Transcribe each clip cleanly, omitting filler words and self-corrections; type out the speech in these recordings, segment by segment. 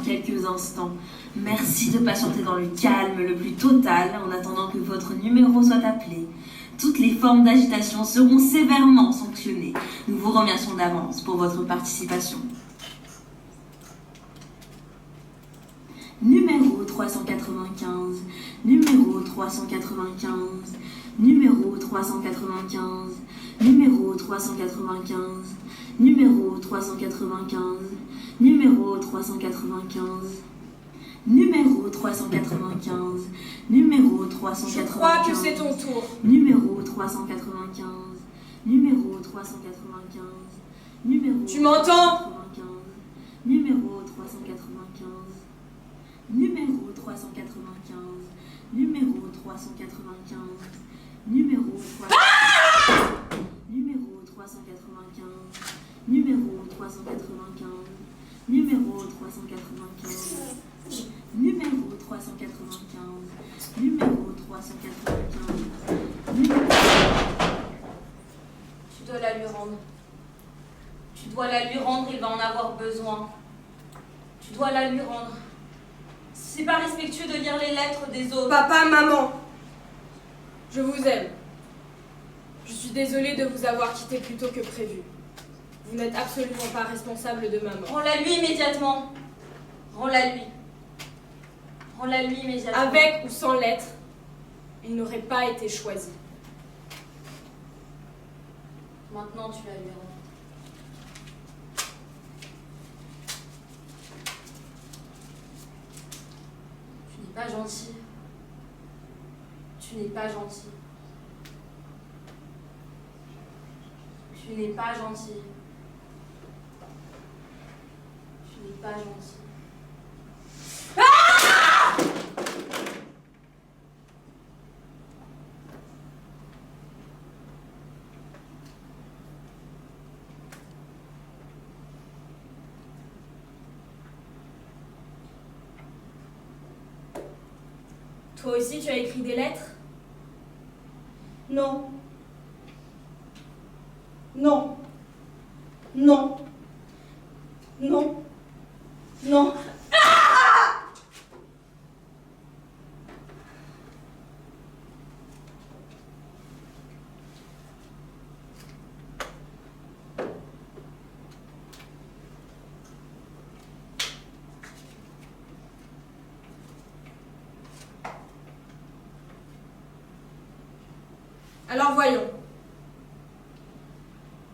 quelques instants. Merci de patienter dans le calme le plus total en attendant que votre numéro soit appelé. Toutes les formes d'agitation seront sévèrement sanctionnées. Nous vous remercions d'avance pour votre participation. Numéro 395, numéro 395, numéro 395, numéro 395, numéro 395, numéro 395, numéro 395, numéro 395. Je crois que c'est ton tour. Numéro 395, numéro 395, numéro. Tu m'entends? 395, numéro 395. Numéro 395, numéro 395, numéro 395, numéro 395, numéro 395, numéro 395, numéro 395, numéro 395, numéro. Tu dois la lui rendre. Tu dois la lui rendre, il va en avoir besoin. Tu dois la lui rendre. C'est pas respectueux de lire les lettres des autres. Papa, maman, je vous aime. Je suis désolée de vous avoir quitté plus tôt que prévu. Vous n'êtes absolument pas responsable de ma mort. Rends-la lui immédiatement. Rends-la lui. Rends-la lui immédiatement. Avec ou sans lettre, il n'aurait pas été choisi. Maintenant, tu la lui rends. Tu n'es pas gentil. Tu n'es pas gentil. Tu n'es pas gentil. Tu n'es pas gentil. Toi aussi, tu as écrit des lettres? Non. Non. Non. Non. Non. Alors voyons.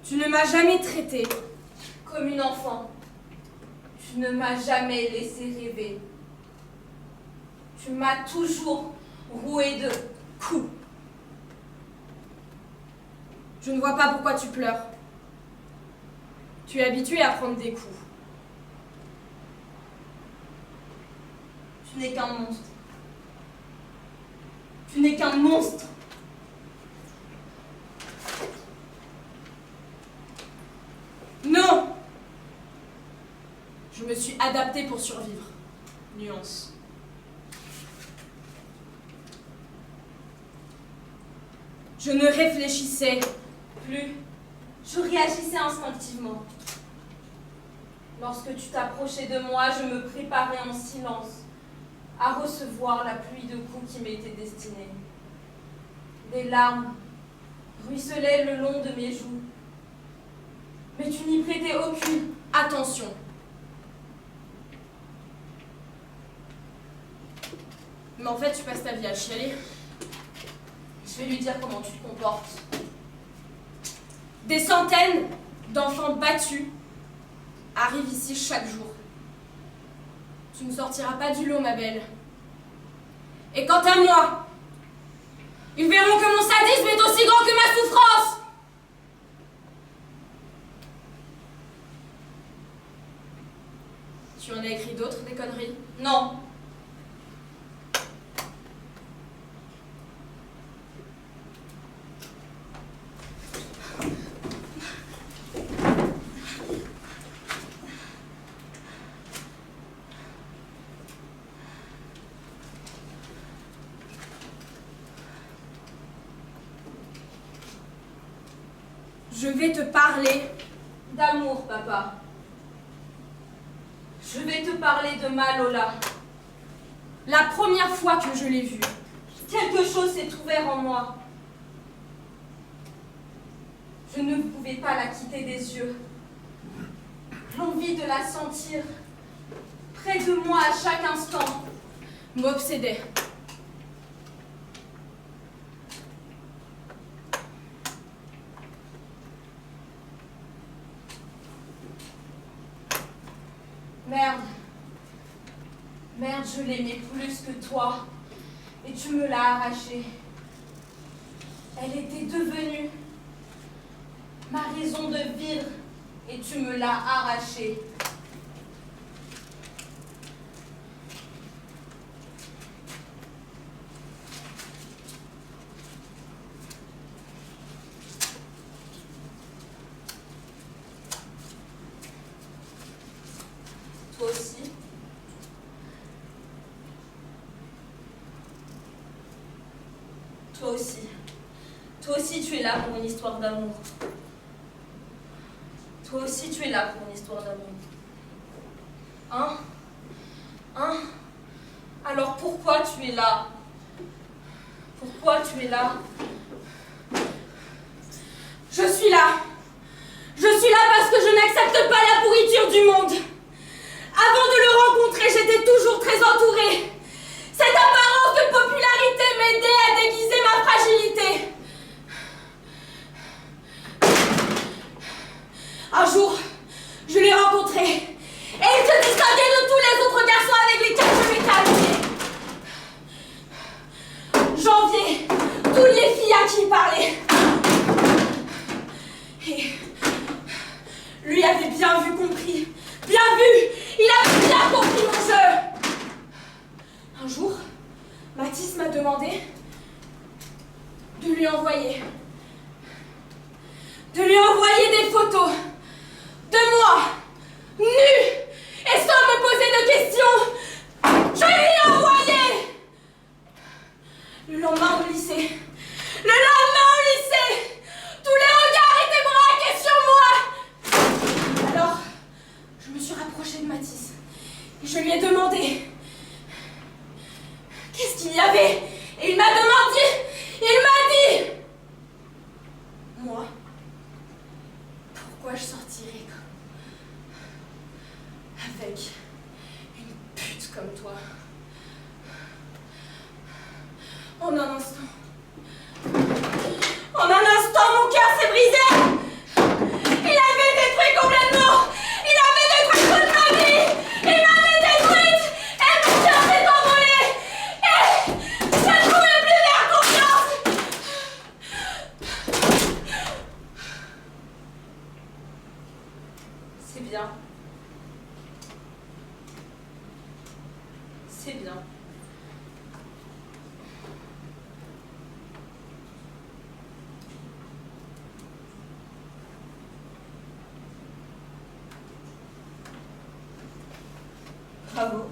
Tu ne m'as jamais traité Comme une enfant. Tu ne m'as jamais laissé rêver. Tu m'as toujours roué de coups. Je ne vois pas pourquoi tu pleures. Tu es habitué à prendre des coups. Tu n'es qu'un monstre. Tu n'es qu'un monstre. Non! Je me suis adaptée pour survivre. Nuance. Je ne réfléchissais Plus. Je réagissais instinctivement. Lorsque tu t'approchais de moi, je me préparais en silence à recevoir la pluie de coups qui m'était destinée. Des larmes ruisselaient le long de mes joues. Mais tu n'y prêtais aucune attention. Mais en fait, tu passes ta vie à chialer. Je vais lui dire comment tu te comportes. Des centaines d'enfants battus arrivent ici chaque jour. Tu ne sortiras pas du lot, ma belle. Et quant à moi, ils verront que mon sadisme est aussi grand que ma souffrance. Tu en as écrit d'autres, des conneries? Non. Je vais te parler D'amour, papa. Je vais te parler de Malola. La première fois que je l'ai vue, Quelque chose s'est ouvert en moi. Je ne pouvais pas la quitter des yeux. L'envie de la sentir près de moi à chaque instant m'obsédait. Merde. Merde, je l'aimais plus que toi. Et tu me l'as arrachée. Elle était devenue ma raison de vivre. Et tu me l'as arrachée. Toi aussi. Toi aussi. Toi aussi, tu es là pour une histoire d'amour. Toi aussi, tu es là pour une histoire d'amour. Hein? Hein? Alors pourquoi tu es là? Pourquoi tu es là? Je suis là. Je suis là parce que je n'accepte pas la pourriture du monde. Avant de le rencontrer, j'étais toujours très entourée. Cette apparence de popularité m'aidait à déguiser ma fragilité. Un jour, je l'ai rencontré et il se distinguait de tous les autres garçons avec lesquels je m'étais amusée. J'enviais toutes les filles à qui il parlait. Et lui avait bien vu, compris. Bien vu! Il avait bien compris mon jeu! Un jour, Mathis m'a demandé de lui envoyer des photos de moi, nue, et sans me poser de questions. Je lui ai envoyé! Le lendemain au lycée, tous les regards étaient braqués sur moi! Alors, je me suis rapprochée de Mathis et je lui ai demandé qu'est-ce qu'il y avait. Et il m'a dit, moi, pourquoi je sortirais avec une pute comme toi? En un instant, mon cœur s'est brisé. Il avait détruit complètement. Il avait détruit toute ma vie. Il m'avait détruite. Et mon cœur s'est envolé. Et je ne pouvais plus faire confiance. C'est bien. C'est bien. Bravo.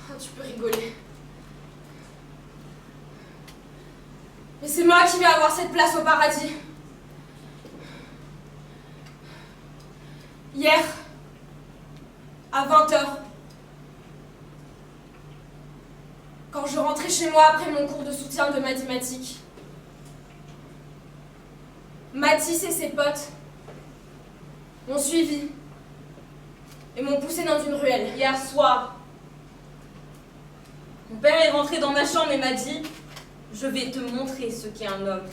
Oh, tu peux rigoler. Mais c'est moi qui vais avoir cette place au paradis. Hier, à 20h, quand je rentrais chez moi après mon cours de soutien de mathématiques, Mathis et ses potes m'ont suivi et m'ont poussé dans une ruelle. Hier soir, mon père est rentré dans ma chambre et m'a dit « Je vais te montrer ce qu'est un homme. »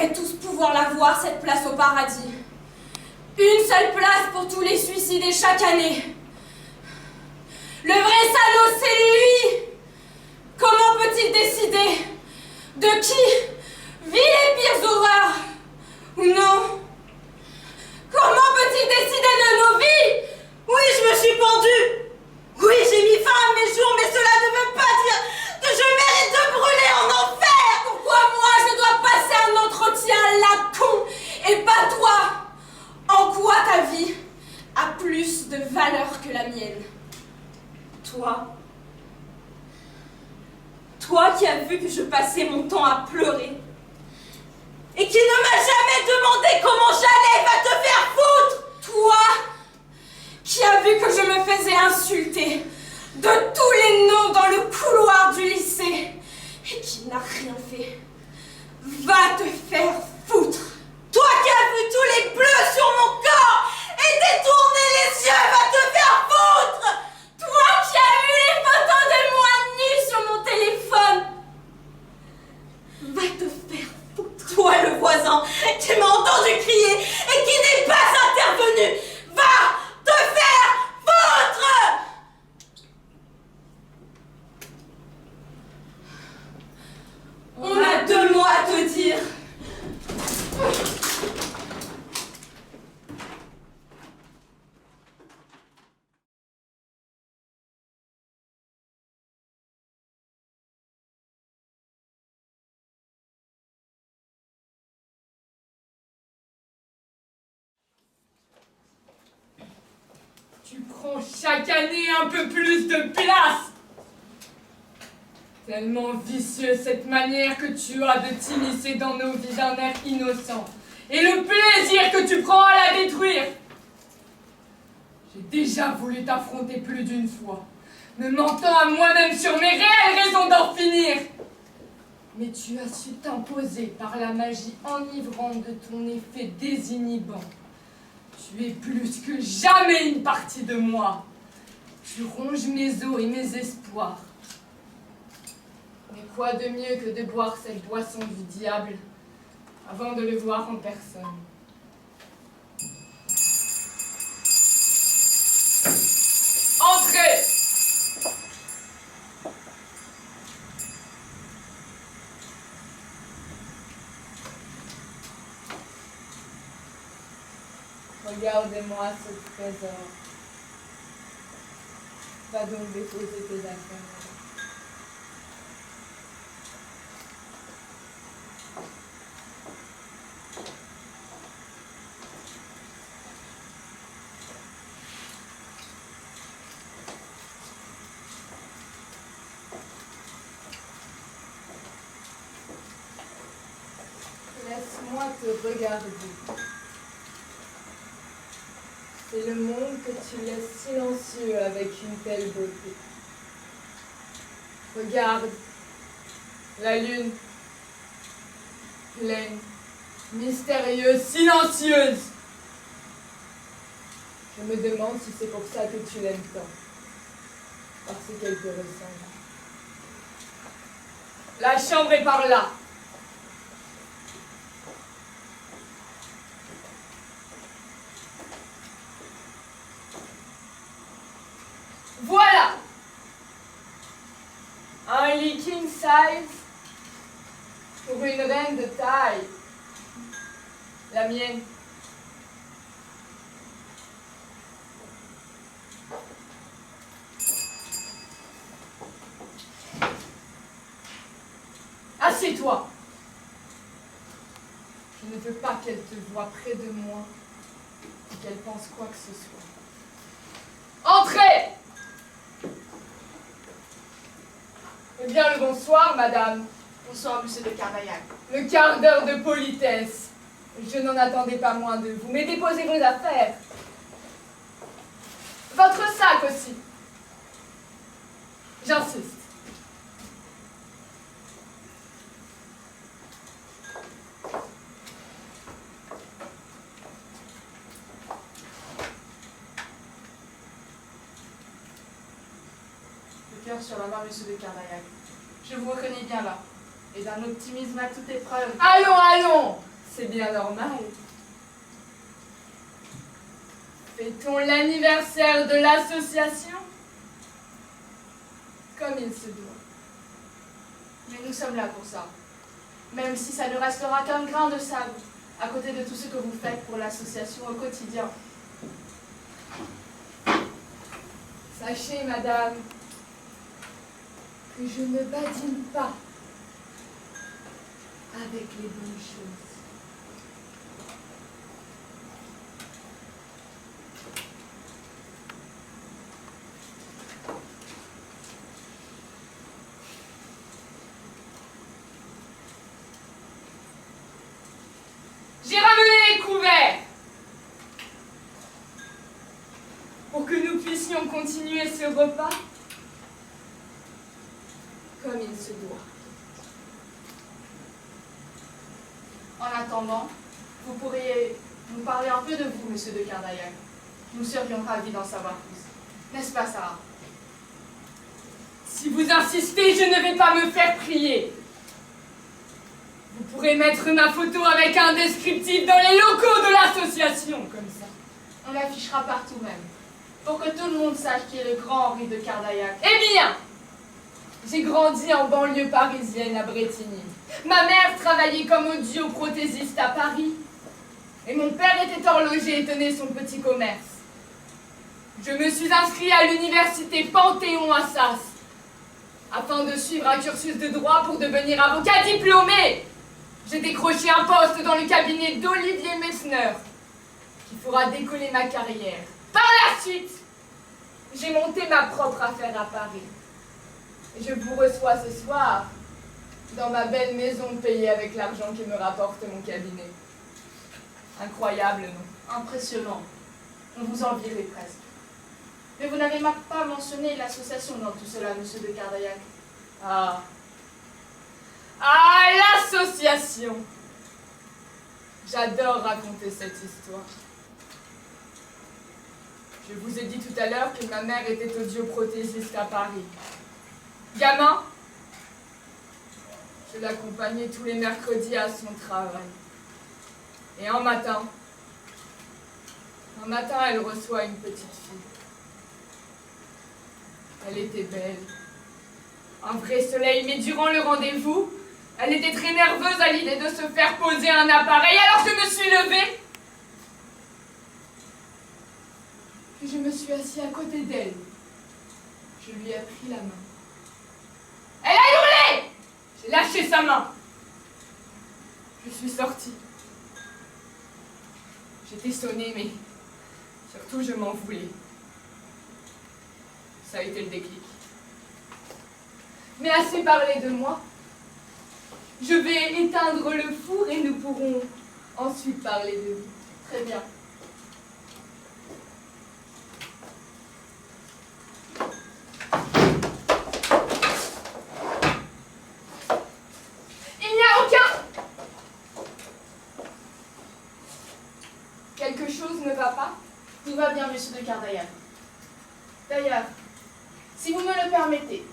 devraient tous pouvoir la voir, cette place au paradis. Une seule place pour tous les suicidés chaque année. Le vrai salaud, c'est lui! Comment peut-il décider de qui vit les pires horreurs ou non? Comment peut-il décider de nos vies? Oui, je me suis pendue. Oui, j'ai mis fin à mes jours, mais cela ne veut pas dire que je mérite de brûler en enfer. Pourquoi moi je dois passer un entretien la con et pas toi? En quoi ta vie a plus de valeur que la mienne? Toi qui as vu que je passais mon temps à pleurer et qui ne m'a jamais demandé comment j'allais, va te faire foutre. Toi qui as vu que je me faisais insulter de tous les noms dans le couloir du lycée et qui n'a rien fait, va te faire foutre. Toi qui as vu tous les bleus sur mon corps et détourné les yeux, va te faire foutre. Toi qui as eu les photos de moi nue sur mon téléphone, va te faire foutre. Toi le voisin qui m'a entendu crier et qui n'est pas intervenu, va te faire foutre. On a 2 mots à te dire. Tu prends chaque année un peu plus de place. Tellement vicieuse cette manière que tu as de t'immiscer dans nos vies d'un air innocent. Et le plaisir que tu prends à la détruire. J'ai déjà voulu t'affronter plus d'une fois, me mentant à moi-même sur mes réelles raisons d'en finir. Mais tu as su t'imposer par la magie enivrante de ton effet désinhibant. Tu es plus que jamais une partie de moi. Tu ronges mes os et mes espoirs. Mais quoi de mieux que de boire cette boisson du diable avant de le voir en personne? Entrez! Regardez-moi ce trésor. Va donc déposer tes affaires. Laisse-moi te regarder. C'est le monde que tu laisses silencieux avec une telle beauté. Regarde, la lune, pleine, mystérieuse, silencieuse. Je me demande si c'est pour ça que tu l'aimes tant, parce qu'elle te ressemble. La chambre est par là. Voilà! Un lit king size pour une reine de taille. La mienne. Assieds-toi. Je ne veux pas qu'elle te voie près de moi et qu'elle pense quoi que ce soit. Entrez! Eh bien, le bonsoir, madame. Bonsoir, monsieur de Carvaillac. Le quart d'heure de politesse. Je n'en attendais pas moins de vous. Mais déposez vos affaires. Votre sac aussi. J'insiste. Le cœur sur la main, monsieur de Carvaillac. Je vous reconnais bien là. Et d'un optimisme à toute épreuve. Allons, allons! C'est bien normal. Fêtons l'anniversaire de l'association comme il se doit. Mais nous sommes là pour ça. Même si ça ne restera qu'un grain de sable à côté de tout ce que vous faites pour l'association au quotidien. Sachez, madame, que je ne badine pas avec les bonnes choses. J'ai ramené les couverts pour que nous puissions continuer ce repas comme il se doit. En attendant, vous pourriez nous parler un peu de vous, monsieur de Cardaillac. Nous serions ravis d'en savoir plus. N'est-ce pas, Sarah? Si vous insistez, je ne vais pas me faire prier. Vous pourrez mettre ma photo avec un descriptif dans les locaux de l'association, comme ça. On l'affichera partout même, pour que tout le monde sache qui est le grand Henri de Cardaillac. Eh bien, j'ai grandi en banlieue parisienne à Brétigny. Ma mère travaillait comme audioprothésiste à Paris. Et mon père était horloger et tenait son petit commerce. Je me suis inscrit à l'université Panthéon à Sas, afin de suivre un cursus de droit pour devenir avocat diplômé. J'ai décroché un poste dans le cabinet d'Olivier Messner, qui fera décoller ma carrière. Par la suite, j'ai monté ma propre affaire à Paris. Et je vous reçois ce soir dans ma belle maison payée avec l'argent que me rapporte mon cabinet. Incroyable, non? Impressionnant. On vous envierait presque. Mais vous n'avez même pas mentionné l'association dans tout cela, monsieur de Cardaillac. Ah, l'association! J'adore raconter cette histoire. Je vous ai dit tout à l'heure que ma mère était audioprothésiste à Paris. Gamin, je l'accompagnais tous les mercredis à son travail. Et un matin, elle reçoit une petite fille. Elle était belle. Un vrai soleil, mais durant le rendez-vous, elle était très nerveuse à l'idée de se faire poser un appareil, alors je me suis levée. Puis je me suis assise à côté d'elle. Je lui ai pris la main. Elle a hurlé! J'ai lâché sa main. Je suis sortie. J'étais sonnée, mais surtout je m'en voulais. Ça a été le déclic. Mais assez parlé de moi. Je vais éteindre le four et nous pourrons ensuite parler de vous. Très bien. Il n'y a aucun... Quelque chose ne va pas? Tout va bien, monsieur de Cardaillac. D'ailleurs, si vous me le permettez,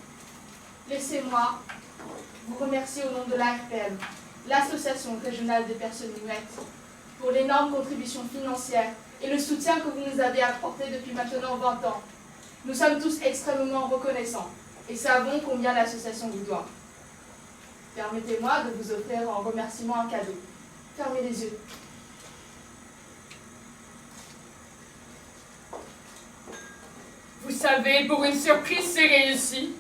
laissez-moi vous remercier au nom de l'ARPM, l'Association régionale des personnes muettes, pour l'énorme contribution financière et le soutien que vous nous avez apporté depuis maintenant 20 ans. Nous sommes tous extrêmement reconnaissants et savons combien l'association vous doit. Permettez-moi de vous offrir en remerciement un cadeau. Fermez les yeux. Vous savez, pour une surprise, c'est réussi.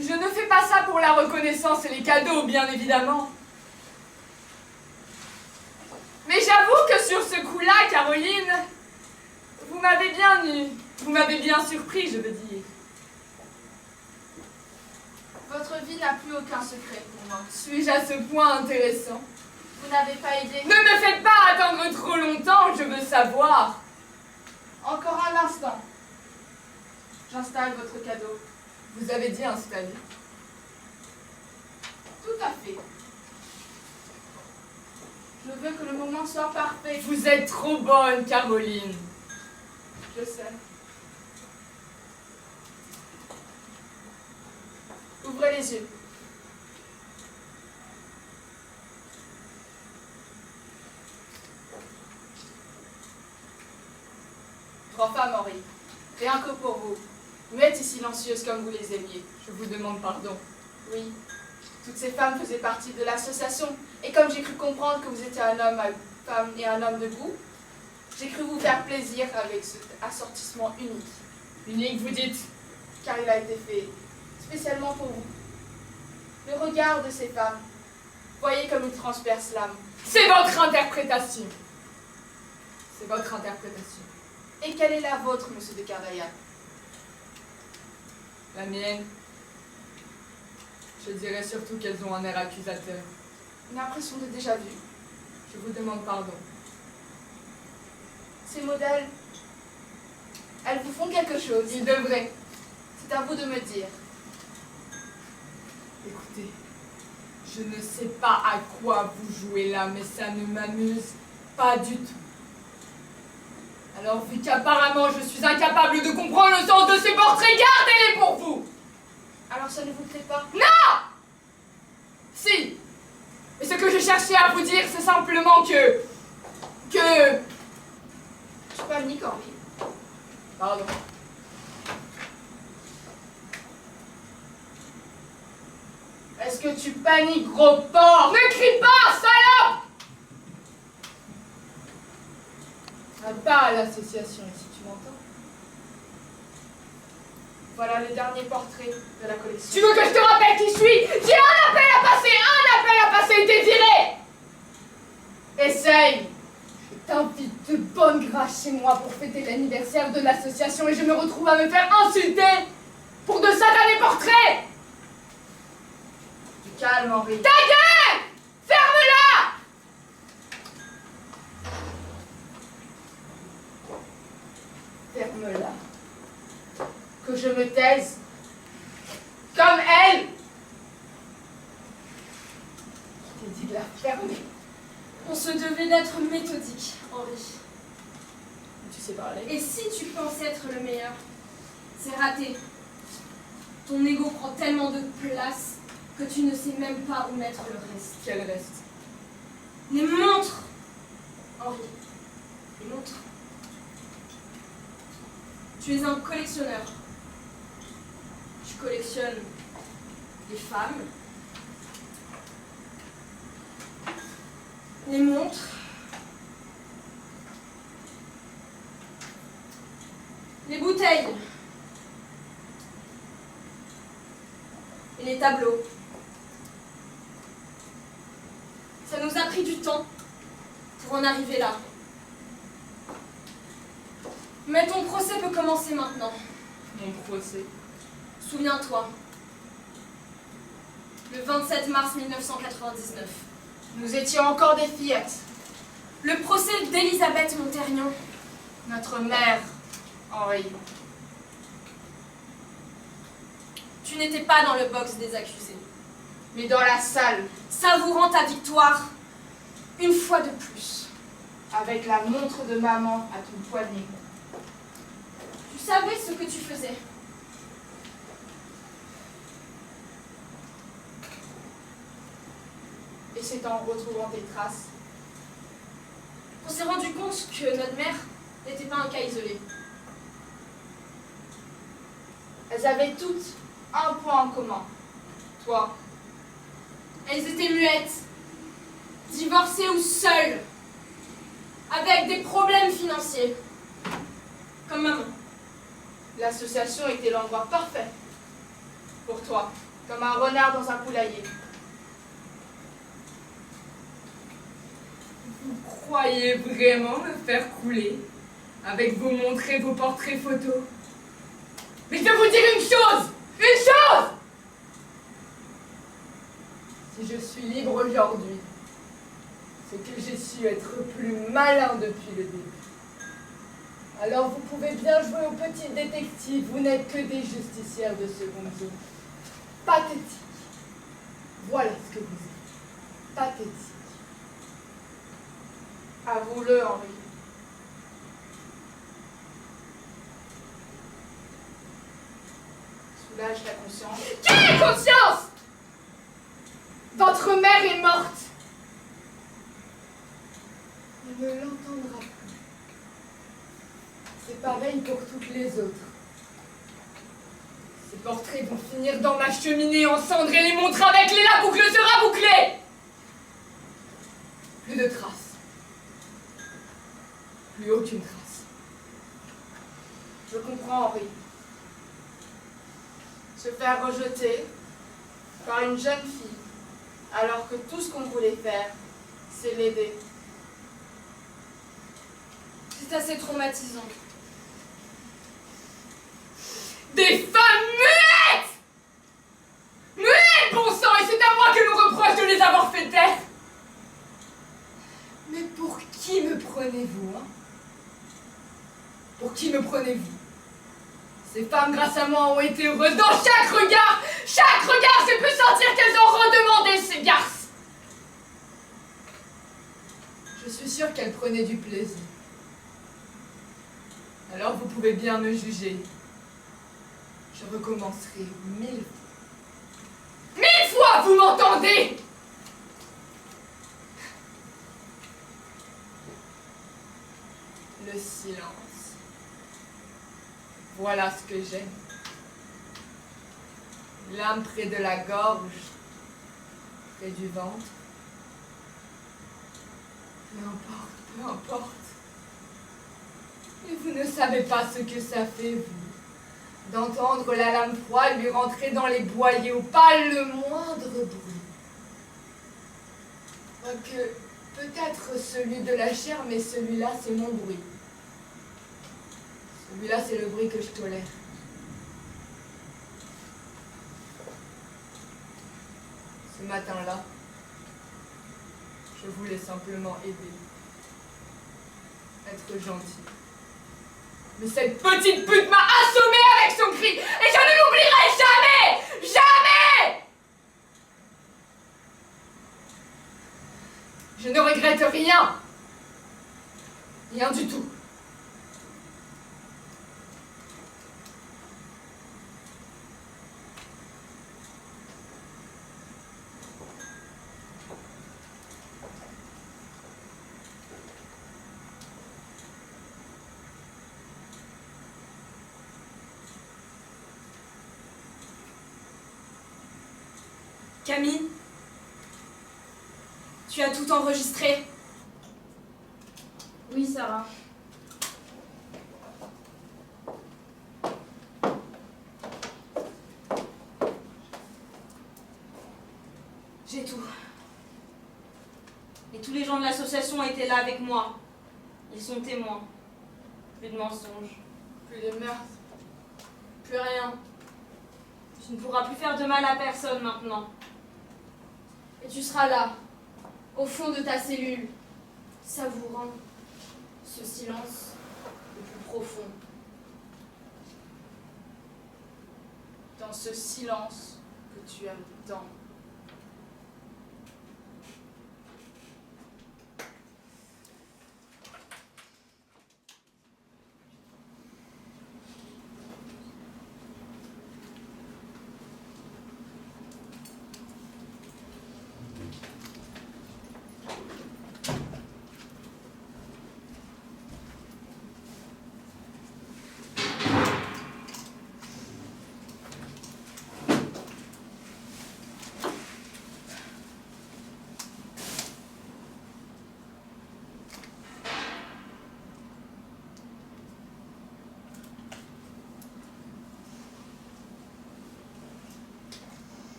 Je ne fais pas ça pour la reconnaissance et les cadeaux, bien évidemment. Mais j'avoue que sur ce coup-là, Caroline, vous m'avez bien eu. Vous m'avez bien surpris, je veux dire. Votre vie n'a plus aucun secret pour moi. Suis-je à ce point intéressant? Vous n'avez pas idée. Ne me faites pas attendre trop longtemps, je veux savoir. Encore un instant. J'installe votre cadeau. Vous avez dit installer. Tout à fait. Je veux que le moment soit parfait. Vous êtes trop bonne, Caroline. Je sais. Ouvrez les yeux. rien que pour vous, muettes et silencieuses comme vous les aimiez. Je vous demande pardon. Oui, toutes ces femmes faisaient partie de l'association, et comme j'ai cru comprendre que vous étiez un homme à une femme et un homme de goût, j'ai cru vous faire plaisir avec cet assortissement unique, Unique, vous dites? car il a été fait spécialement pour vous. Le regard de ces femmes, voyez comme il transperce l'âme. C'est votre interprétation. C'est votre interprétation. Et quelle est la vôtre, monsieur de Cardaillac? La mienne. Je dirais surtout qu'elles ont un air accusateur. Une impression de déjà-vu. Je vous demande pardon. Ces modèles, elles vous font quelque chose. Ils devraient. C'est à vous de me dire. Écoutez, je ne sais pas à quoi vous jouez là, mais ça ne m'amuse pas du tout. Alors, vu qu'apparemment je suis incapable de comprendre le sens de ces portraits, gardez-les pour vous! Alors ça ne vous plaît pas? Si! Mais ce que je cherchais à vous dire, c'est simplement que... Je panique, Henri. Pardon. Est-ce que tu paniques, gros porc? Ne crie pas, salope! Pas à l'association ici, tu m'entends? Voilà le dernier portrait de la collection. Tu veux que je te rappelle qui je suis? J'ai un appel à passer, désiré! Essaye! Je t'invite de bonne grâce chez moi pour fêter l'anniversaire de l'association et je me retrouve à me faire insulter pour de satanés portraits! Du calme, Henri. Ta gueule! Ferme-la! Ferme-la. Que je me taise. Comme elle. Je t'ai dit de la fermer. On se devait d'être méthodique, Henri. Tu sais parler? Et si tu penses être le meilleur, c'est raté. Ton ego prend tellement de place que tu ne sais même pas où mettre le reste. Quel reste? Les montres, Henri. Les montres. Tu es un collectionneur. Tu collectionnes les femmes, les montres, les bouteilles et les tableaux. Ça nous a pris du temps pour en arriver là. Mais ton procès peut commencer maintenant. Mon procès. Souviens-toi. Le 27 mars 1999. Nous étions encore des fillettes. Le procès d'Elisabeth Monternion. Notre mère, Henri. Tu n'étais pas dans le box des accusés. Mais dans la salle, Savourant ta victoire, une fois de plus. avec la montre de maman à ton poignet. Tu savais ce que tu faisais. Et c'est en retrouvant tes traces On s'est rendu compte que notre mère n'était pas un cas isolé. elles avaient toutes un point en commun. Toi, Elles étaient muettes, divorcées ou seules, avec des problèmes financiers. Comme maman. l'association était l'endroit parfait pour toi, comme un renard dans un poulailler. Vous croyez vraiment me faire couler avec vos montres et vos portraits photos? Mais je vais vous dire une chose! Une chose! Si je suis libre aujourd'hui, c'est que j'ai su être plus malin depuis le début. Alors vous pouvez bien jouer au petit détective, vous n'êtes que des justicières de seconde zone. Pathétique. Voilà ce que vous êtes. Pathétique. Avoue-le, Henri. Soulage ta conscience. Quelle conscience! Votre mère est morte. Elle ne l'entendra plus. C'est pareil pour toutes les autres. Ces portraits vont finir dans ma cheminée en cendres et les montres avec les la boucle sera bouclée. Plus de traces. Plus aucune trace. Je comprends, Henri. Se faire rejeter par une jeune fille, alors que tout ce qu'on voulait faire, c'est l'aider. C'est assez traumatisant. Des femmes muettes! Muettes, bon sang, et c'est à moi que l'on reproche de les avoir fait taire. Mais pour qui me prenez-vous, hein? Pour qui me prenez-vous? Ces femmes, grâce à moi, ont été heureuses dans chaque regard, j'ai pu sentir qu'elles ont redemandé ces garces. Je suis sûre qu'elles prenaient du plaisir. Alors vous pouvez bien me juger. Je recommencerai 1000 fois. 1000 fois, vous m'entendez? Le silence. Voilà ce que j'aime. L'âme près de la gorge, près du ventre. Peu importe. Et vous ne savez pas ce que ça fait, vous, d'entendre la lame froide lui rentrer dans les boyaux, pas le moindre bruit. Quoique, peut-être celui de la chair, mais celui-là, c'est mon bruit. Celui-là, c'est le bruit que je tolère. Ce matin-là, je voulais simplement aider. Être gentil. Mais cette petite pute m'a assommé avec son cri, et je ne l'oublierai jamais! Jamais! Je ne regrette rien. Rien du tout. Camille, tu as tout enregistré? Oui, Sarah. J'ai tout. Et tous les gens de l'association étaient là avec moi. Ils sont témoins. Plus de mensonges. Plus de meurtre. Plus rien. Tu ne pourras plus faire de mal à personne maintenant. Et tu seras là, au fond de ta cellule, savourant ce silence le plus profond. Dans ce silence que tu aimes tant.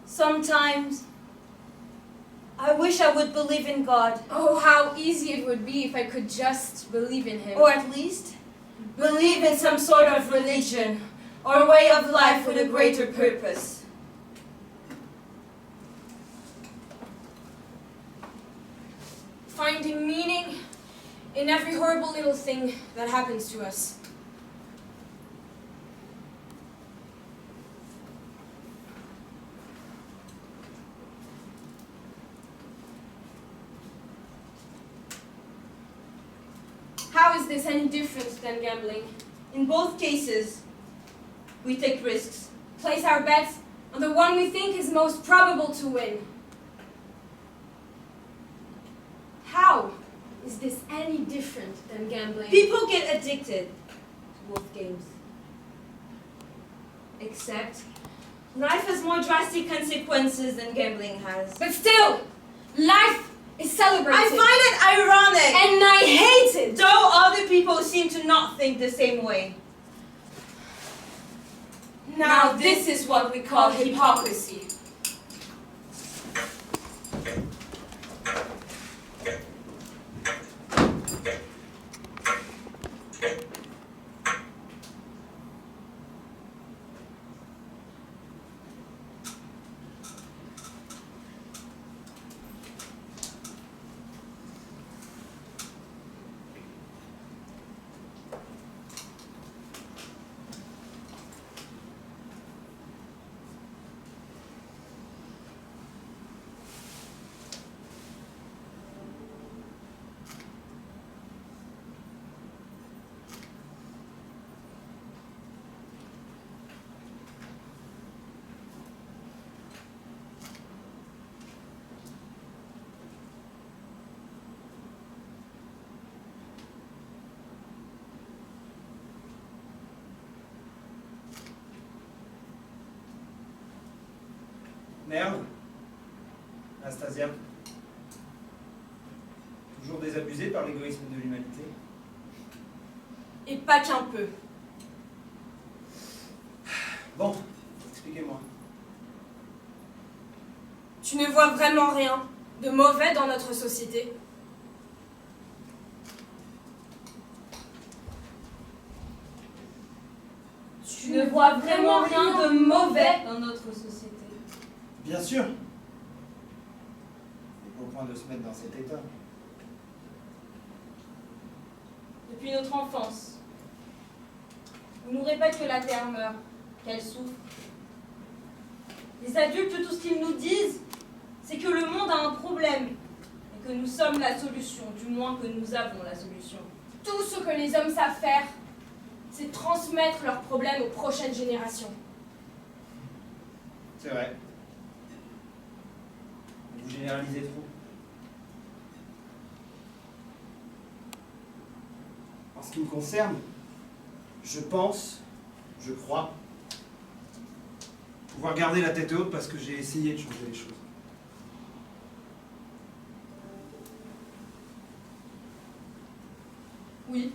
Sometimes, I wish I would believe in God. Oh, how easy it would be if I could just believe in Him. Or at least, believe in some sort of religion or way of life with a greater purpose. Finding meaning in every horrible little thing that happens to us. How is this any different than gambling? In both cases, we take risks. Place our bets on the one we think is most probable to win. How is this any different than gambling? People get addicted to both games. Except, life has more drastic consequences than gambling has. But still, life is celebrated. I find it ironic, and I hate it. though other people seem to not think the same way. Now this is what we call hypocrisy. Merde. Anastasia. Toujours désabusée par l'égoïsme de l'humanité. Et pas qu'un peu. Bon, expliquez-moi. Tu ne vois vraiment rien de mauvais dans notre société? Tu ne vois vraiment rien de mauvais dans notre société. Bien sûr. Mais pas au point de se mettre dans cet état. Depuis notre enfance, on nous répète que la Terre meurt, qu'elle souffre. Les adultes, tout ce qu'ils nous disent, c'est que le monde a un problème et que nous sommes la solution, du moins que nous avons la solution. Tout ce que les hommes savent faire, c'est transmettre leurs problèmes aux prochaines générations. C'est vrai. Vous généralisez trop. En ce qui me concerne, je pense, je crois, pouvoir garder la tête haute parce que j'ai essayé de changer les choses. Oui.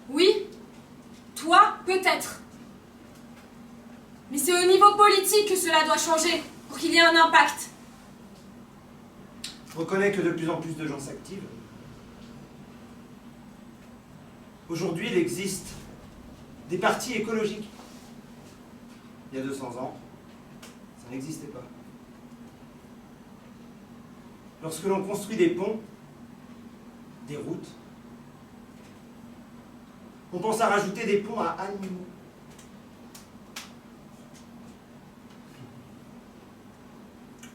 Oui, toi, peut-être. Mais c'est au niveau politique que cela doit changer, pour qu'il y ait un impact. Je reconnais que de plus en plus de gens s'activent. Aujourd'hui, il existe des partis écologiques. Il y a 200 ans, ça n'existait pas. Lorsque l'on construit des ponts, des routes, on pense à rajouter des ponts à animaux.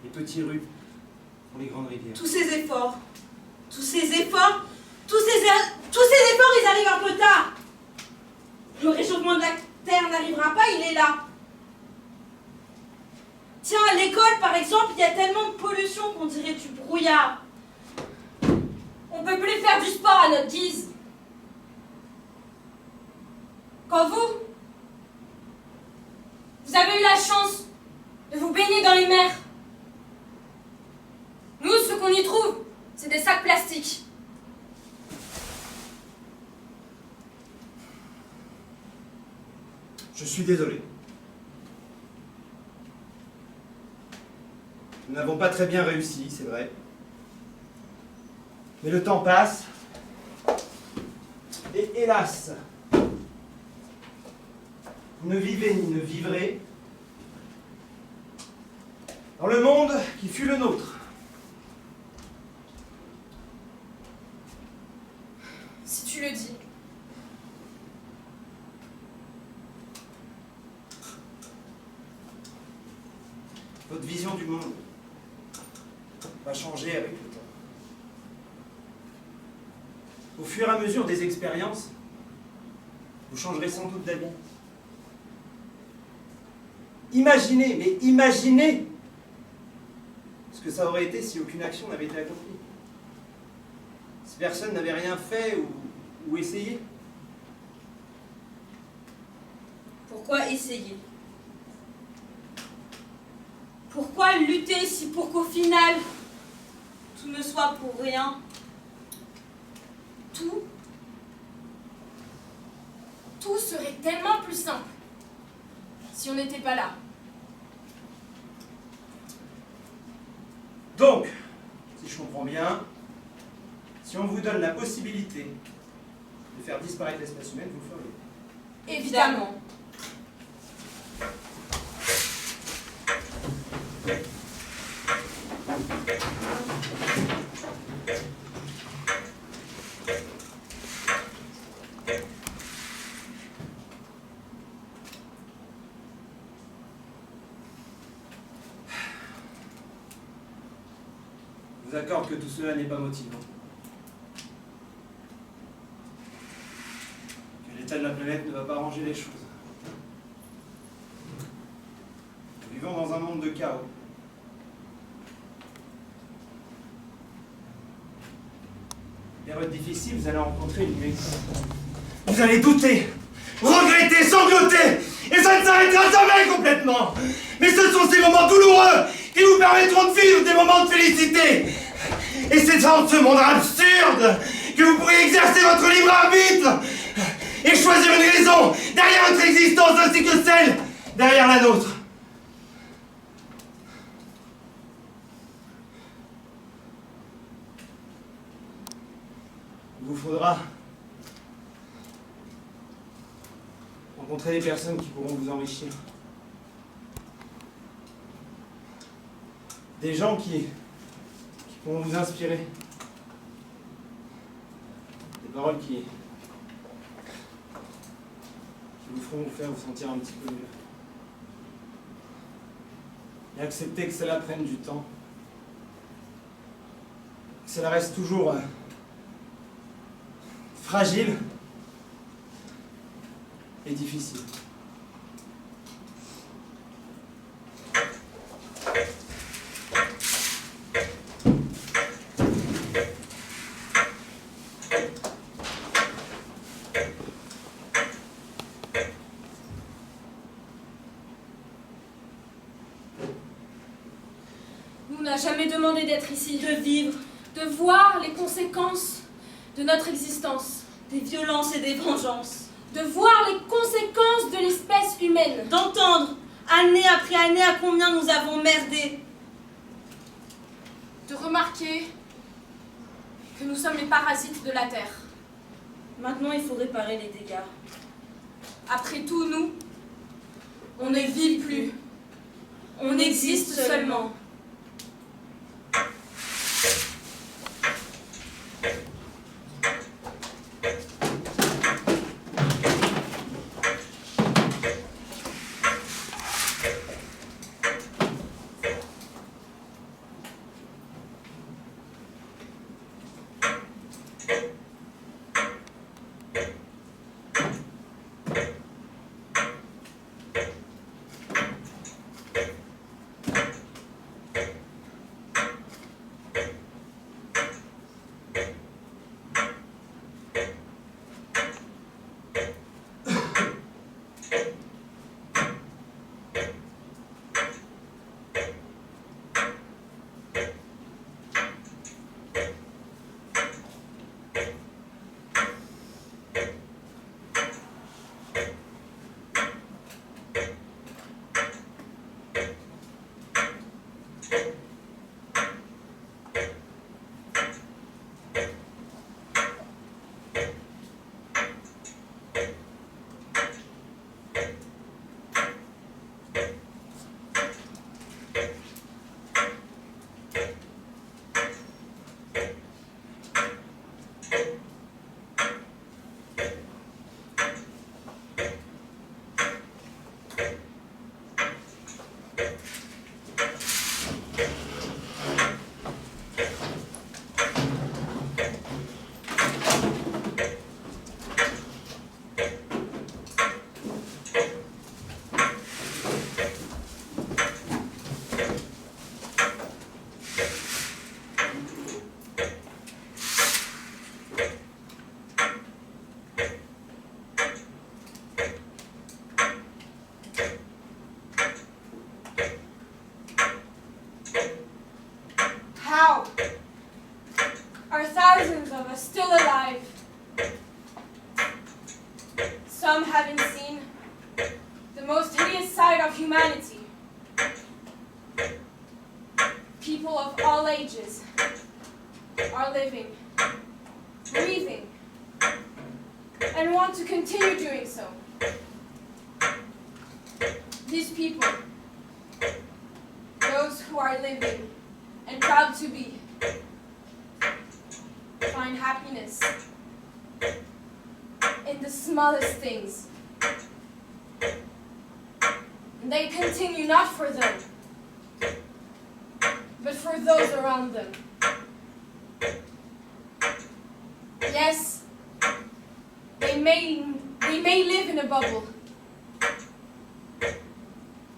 Les petits rues pour les grandes rivières. Tous ces efforts, ils arrivent un peu tard. Le réchauffement de la Terre n'arrivera pas, il est là. Tiens, à l'école, par exemple, il y a tellement de pollution qu'on dirait du brouillard. On peut plus faire du sport à notre guise. Quand vous avez eu la chance de vous baigner dans les mers, nous, ce qu'on y trouve, c'est des sacs plastiques. Je suis désolé. Nous n'avons pas très bien réussi, c'est vrai. Mais le temps passe. Et hélas, vous ne vivez ni ne vivrez dans le monde qui fut le nôtre. Si tu le dis. Votre vision du monde va changer avec le temps. Au fur et à mesure des expériences, vous changerez sans doute d'avis. Imaginez, mais imaginez ce que ça aurait été si aucune action n'avait été accomplie. Si personne n'avait rien fait ou essayé. Pourquoi essayer? Pourquoi lutter si pour qu'au final, tout ne soit pour rien? Tout serait tellement plus simple si on n'était pas là. Donc, si je comprends bien, si on vous donne la possibilité de faire disparaître l'espèce humaine, vous le feriez. Évidemment. Je vous accorde que tout cela n'est pas motivant. Que l'état de la planète ne va pas arranger les choses. Nous vivons dans un monde de chaos. Période difficile, vous allez rencontrer une humanité. Vous allez douter, regretter, sangloter, et ça ne s'arrêtera jamais complètement. Mais ce sont ces moments douloureux qui vous permettront de vivre des moments de félicité. Et c'est dans ce monde absurde que vous pourrez exercer votre libre arbitre et choisir une raison derrière votre existence ainsi que celle derrière la nôtre. Il vous faudra rencontrer des personnes qui pourront vous enrichir. Des gens qui pourront vous inspirer. Des paroles qui vous feront vous faire vous sentir un petit peu mieux. Et accepter que cela prenne du temps. Que cela reste toujours fragile et difficile. Nous n'a jamais demandé d'être ici, De vivre, de voir les conséquences de notre existence, des violences et des vengeances. de voir les conséquences de l'espèce humaine, D'entendre, année après année, à combien nous avons merdé. de remarquer que nous sommes les parasites de la Terre. Maintenant, il faut réparer les dégâts. Après tout, nous, on ne vit plus, on existe seulement. how are thousands of us still alive? Some haven't seen the most hideous side of humanity. People of all ages are living, breathing, and want to continue doing so. These people, those who are living and proud to be, find happiness in the smallest things. And they continue not for them, but for those around them. Yes, they may live in a bubble, but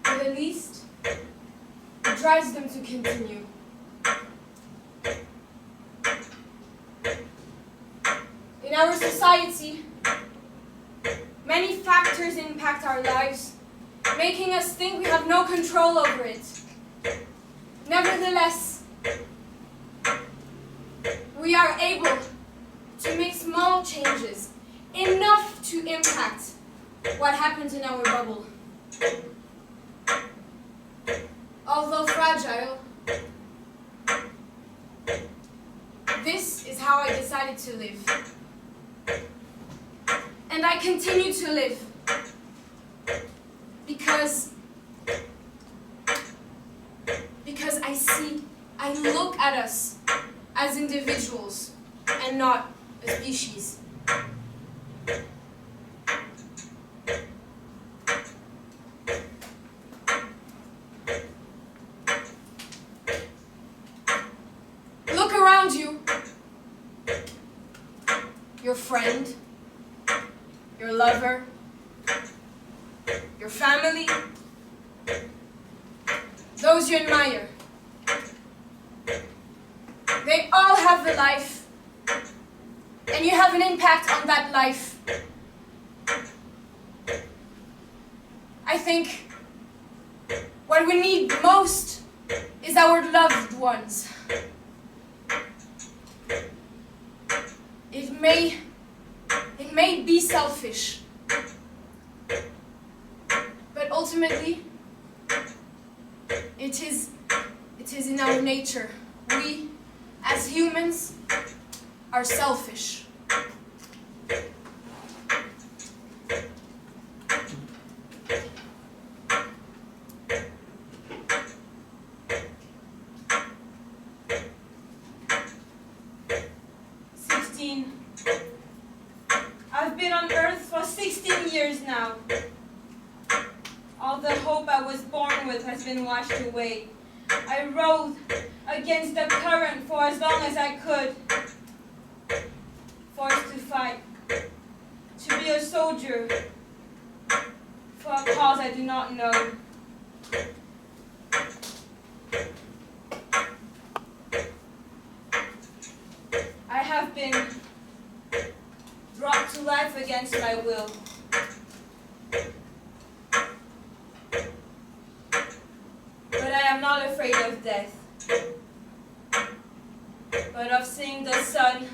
at least it drives them to continue. In our society, many factors impact our lives, making us think we have no control over it. Nevertheless, we are able to make small changes, enough to impact what happens in our bubble. Although fragile, this is how I decided to live. And I continue to live because I look at us as individuals and not a species. Look around you. Your friend, your lover, your family, those you admire. They all have a life, and you have an impact on that life. I think what we need most is our loved ones. It may be selfish, but ultimately, it is in our nature. We, as humans, are selfish. I've been on Earth for 16 years now. All the hope I was born with has been washed away. I rode against the current for as long as I could. Forced to fight, to be a soldier, for a cause I do not know. I have been brought to life against my will. But I am not afraid of death, but of seeing the sun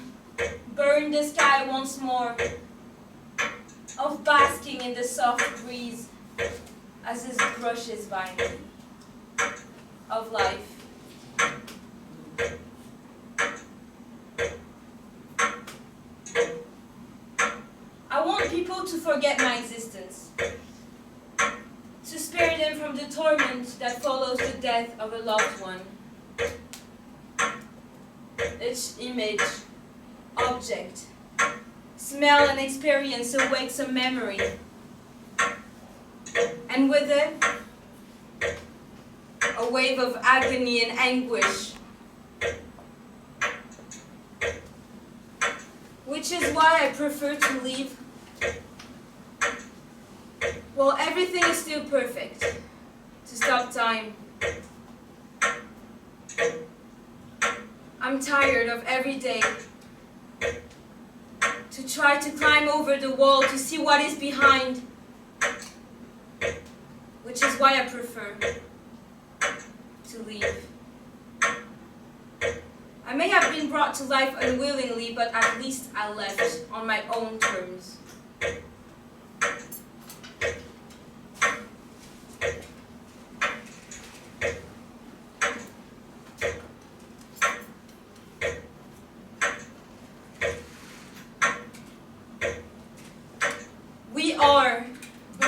burn the sky once more, of basking in the soft breeze as it brushes by me, of life. I want people to forget my existence, to spare them from the torment that follows the death of a loved one. Each image, object, smell and experience awakes a memory, and with it, a wave of agony and anguish, which is why I prefer to leave. Well, everything is still perfect, to stop time. I'm tired of every day to try to climb over the wall to see what is behind, which is why I prefer to leave. I may have been brought to life unwillingly, but at least I left on my own terms. We are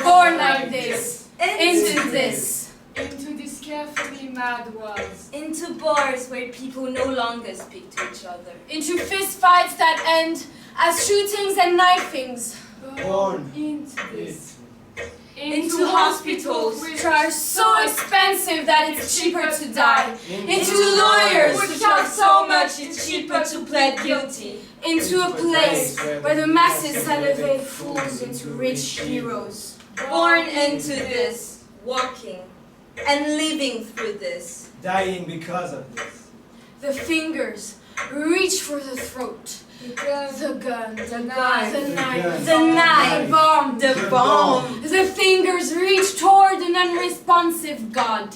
Born like this, into this, into these carefully mad walls, into bars where people no longer speak to each other, Into fist fights that end as shootings and knifings. Born into this, into hospitals Which are so expensive that it's cheaper to die. into lawyers who charge so much it's cheaper to plead guilty, Into a place where the masses elevate fools into rich heroes. born into this, walking and living through this. dying because of this. The fingers reach for the throat. the gun, The gun, the knife, the knife, The knife, bomb. the bomb. The fingers reach toward an unresponsive God.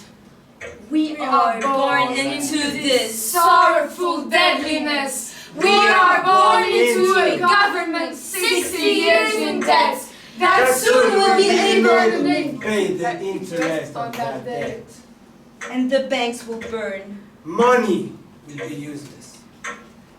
We are born into this. Sorrowful deadliness. We are born into a government 60 years in debt that soon will be able to pay the interest on that debt. And the banks will burn. Money will be useless.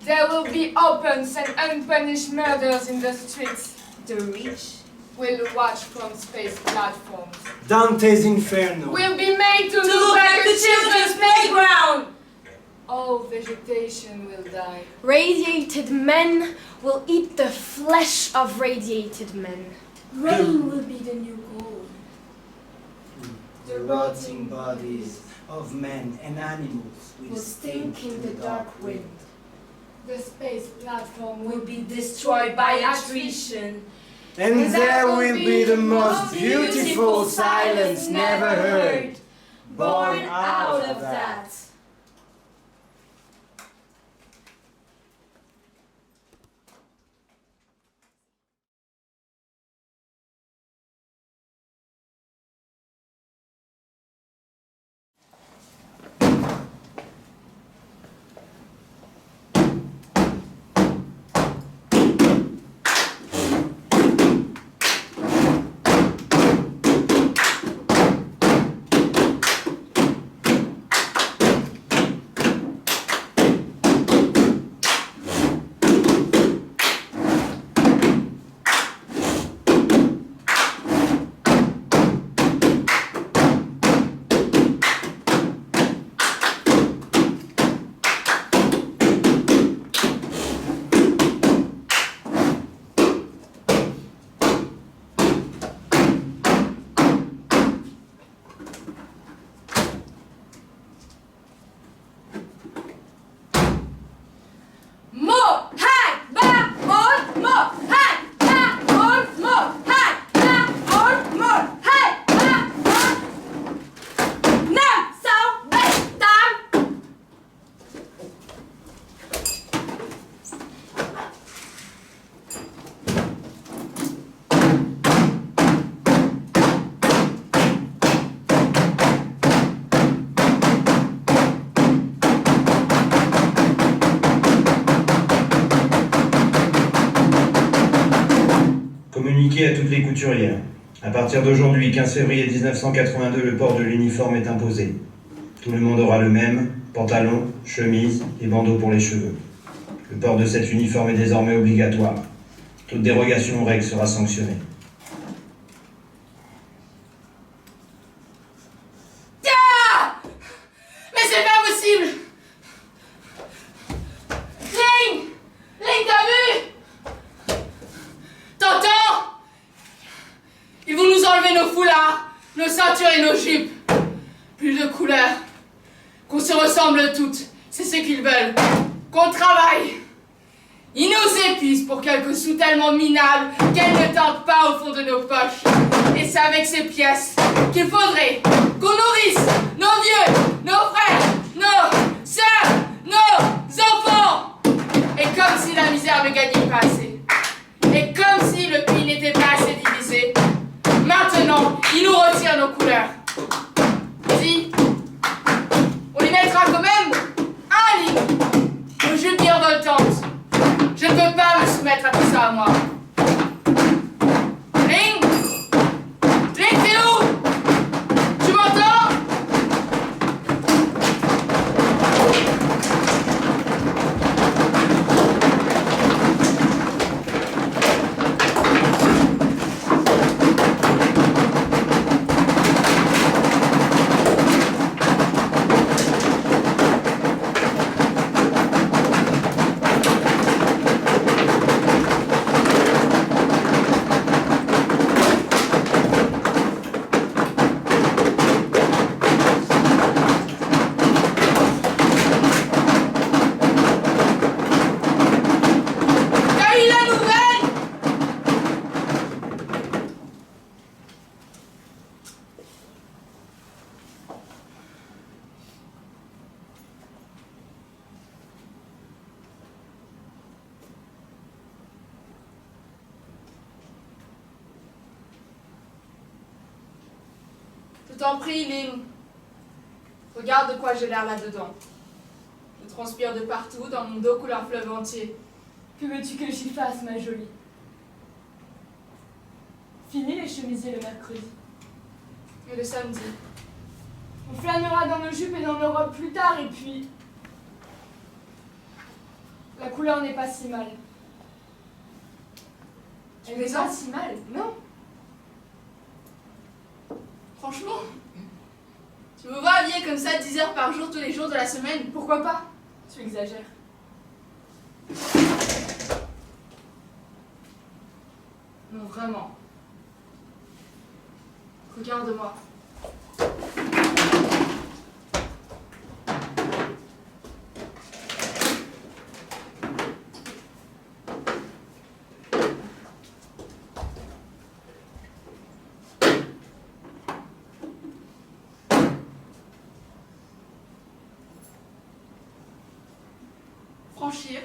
There will be opens and unpunished murders in the streets. The rich We'll watch from space platforms. Dante's Inferno. We'll be made to look like the children's playground. All vegetation will die. Radiated men will eat the flesh of radiated men. Rain will be the new gold. The rotting bodies of men and animals will stink in the dark wind. The space platform Will be destroyed by attrition. And there will be the most beautiful silence never heard, born out of that. Communiqué à toutes les couturières. À partir d'aujourd'hui, 15 février 1982, le port de l'uniforme est imposé. Tout le monde aura le même, pantalon, chemise et bandeau pour les cheveux. Le port de cet uniforme est désormais obligatoire. Toute dérogation aux règles sera sanctionnée. Mais c'est pas possible! Ling! Ling, t'as vu? T'entends? Ils vont nous enlever nos foulards, nos ceintures et nos jupes. Plus de couleurs. Qu'on se ressemble toutes. C'est ce qu'ils veulent. Qu'on travaille. Ils nous épuisent pour quelques sous tellement minables qu'elles ne tentent pas au fond de nos poches. Et c'est avec ces pièces qu'il faudrait qu'on nourrisse nos vieux, nos frères, nos sœurs, nos enfants. Et comme si la misère ne gagnait pas assez. Et comme si le pays n'était pas assez divisé. Maintenant, ils nous retirent nos couleurs. Dis, on les mettra quand même un lit. à moi. Ring! Ring, t'es où? Tu m'entends? T'as eu la nouvelle? Je t'en prie, Lynn. Regarde de quoi j'ai l'air là-dedans. Je transpire de partout, dans mon dos couleur fleuve entier. Que veux-tu que j'y fasse, ma jolie? Fini les chemisiers le mercredi. Et le samedi. On flânera dans nos jupes et dans nos robes plus tard, et puis... La couleur n'est pas si mal. Tu Elle n'est plaisantes? pas si mal, non. Franchement, tu me vois habillée comme ça 10 heures par jour tous les jours de la semaine? Pourquoi pas? Tu exagères. Non, vraiment. Regarde-moi. Franchir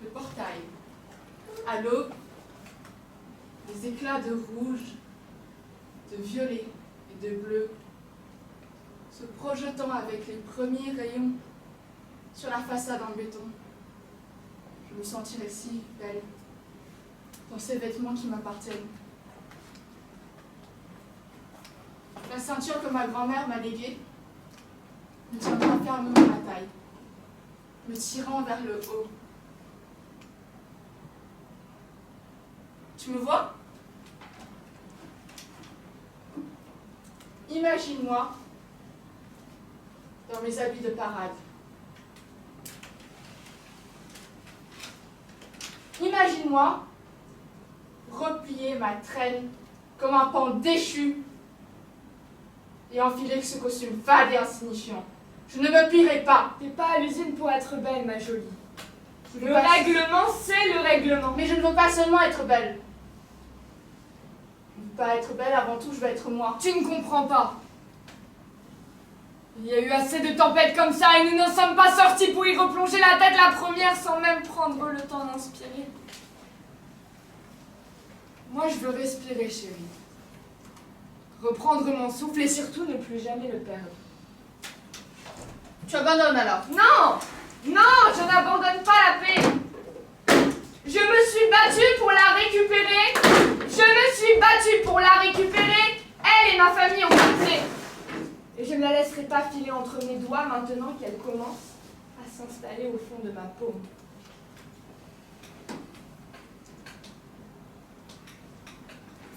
le portail. À l'aube, des éclats de rouge, de violet et de bleu se projetant avec les premiers rayons sur la façade en béton. Je me sentirais si belle dans ces vêtements qui m'appartiennent. La ceinture que ma grand-mère m'a léguée me tiendra fermement ma taille, me tirant vers le haut. Tu me vois? Imagine-moi dans mes habits de parade. Imagine-moi replier ma traîne comme un pan déchu et enfiler ce costume fade et insignifiant. Je ne me plierai pas. T'es pas à l'usine pour être belle, ma jolie. Je veux Le pas- règlement, c'est le règlement. Mais je ne veux pas seulement être belle. Je ne veux pas être belle, avant tout, je veux être moi. Tu ne comprends pas. Il y a eu assez de tempêtes comme ça et nous n'en sommes pas sortis pour y replonger la tête la première sans même prendre le temps d'inspirer. Moi, je veux respirer, chérie. Reprendre mon souffle et surtout ne plus jamais le perdre. Tu abandonnes alors. Non! Non, je n'abandonne pas la paix. Je me suis battue pour la récupérer. Je me suis battue pour la récupérer. Elle et ma famille ont quitté. Et je ne la laisserai pas filer entre mes doigts maintenant qu'elle commence à s'installer au fond de ma paume.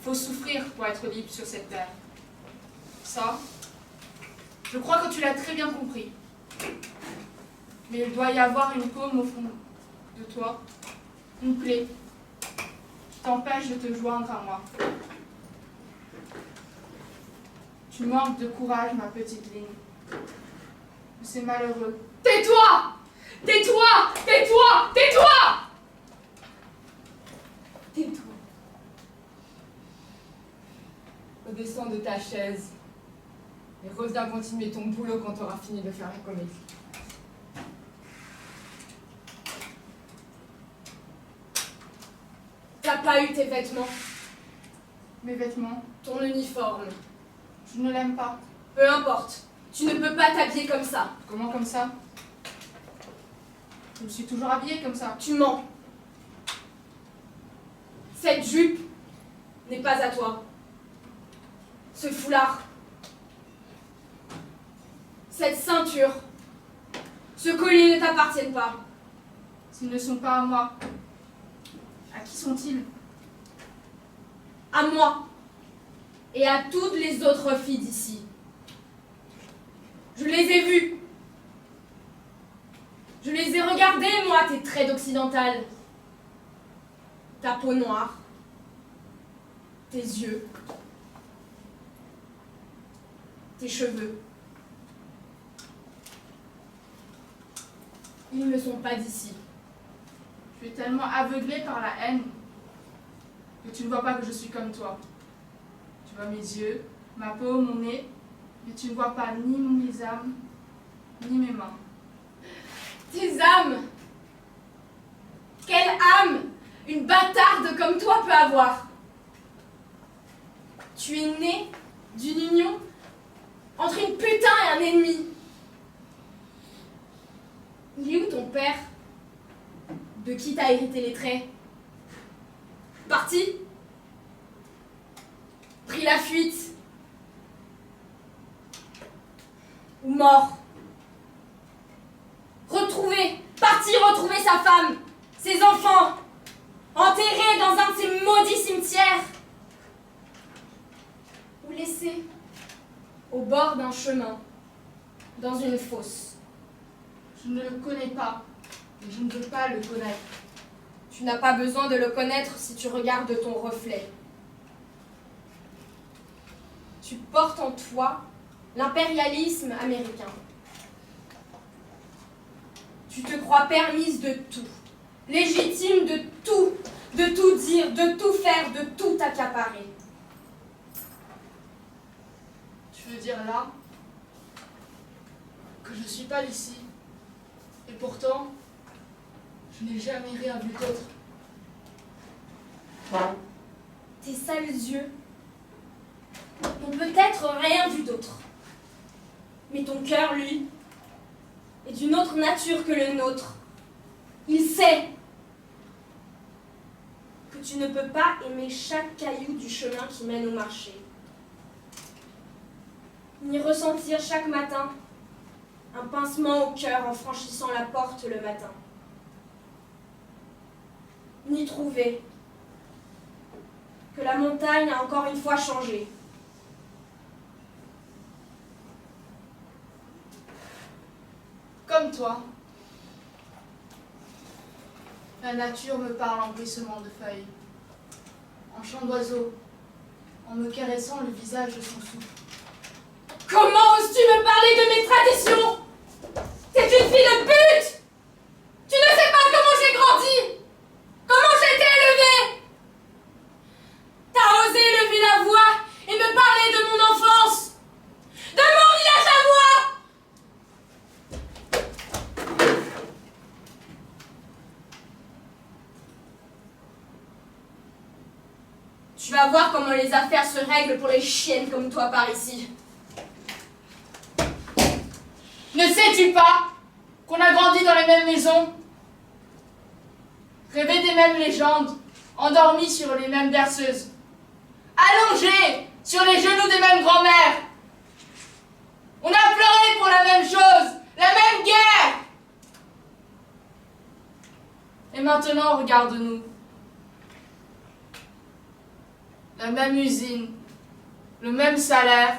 Faut souffrir pour être libre sur cette terre. Ça, je crois que tu l'as très bien compris. Mais il doit y avoir une paume au fond de toi, une plaie qui t'empêche de te joindre à moi. Tu manques de courage, ma petite ligne. C'est malheureux. Tais-toi! Tais-toi! Tais-toi! Tais-toi! Tais-toi. Redescends de ta chaise et reviens continuer ton boulot quand tu auras fini de faire la comédie. T'as pas eu tes vêtements, Mes vêtements, ton uniforme. je ne l'aime pas. Peu importe, tu ne peux pas t'habiller comme ça. Comment comme ça? Je me suis toujours habillée comme ça. Tu mens. Cette jupe n'est pas à toi. Ce foulard, cette ceinture, ce collier ne t'appartiennent pas. S'ils ne sont pas à moi, à qui sont-ils? À moi et à toutes les autres filles d'ici. Je les ai vues. Je les ai regardées, moi, tes traits d'occidentale. Ta peau noire, tes yeux, tes cheveux. Ils ne sont pas d'ici. Tu es tellement aveuglé par la haine que tu ne vois pas que je suis comme toi. Tu vois mes yeux, ma peau, mon nez, mais tu ne vois pas ni mes âmes, ni mes mains. Tes âmes! Quelle âme une bâtarde comme toi peut avoir? Tu es né d'une union entre une putain et un ennemi. Il est où ton père? De qui t'as hérité les traits? Parti? Pris la fuite? Ou mort? Parti retrouver sa femme, ses enfants, enterrés dans un de ces maudits cimetières? Ou laissés au bord d'un chemin, dans une fosse? Je ne le connais pas, et je ne veux pas le connaître. Tu n'as pas besoin de le connaître si tu regardes ton reflet. Tu portes en toi l'impérialisme américain. Tu te crois permise de tout, légitime de tout dire, de tout faire, de tout accaparer. Tu veux dire là que je ne suis pas d'ici, et pourtant, je n'ai jamais rien vu d'autre. Tes sales yeux n'ont peut-être rien vu d'autre. Mais ton cœur, lui, est d'une autre nature que le nôtre. Il sait que tu ne peux pas aimer chaque caillou du chemin qui mène au marché, ni ressentir chaque matin un pincement au cœur en franchissant la porte le matin, ni trouver que la montagne a encore une fois changé. Comme toi, la nature me parle en bruissement de feuilles, en chant d'oiseaux, en me caressant le visage de son souffle. Comment oses-tu me parler de mes traditions? T'es une fille de pute! Tu ne sais pas comment j'ai grandi, comment j'ai été élevée. T'as osé lever la voix et me parler de mon enfance, de mon village à moi. Tu vas voir comment les affaires se règlent pour les chiennes comme toi par ici. Ne sais-tu pas qu'on a grandi dans les mêmes maisons, rêvé des mêmes légendes, endormis sur les mêmes berceuses, allongés sur les genoux des mêmes grands-mères? On a pleuré pour la même chose, la même guerre. Et maintenant, regarde-nous. La même usine, le même salaire,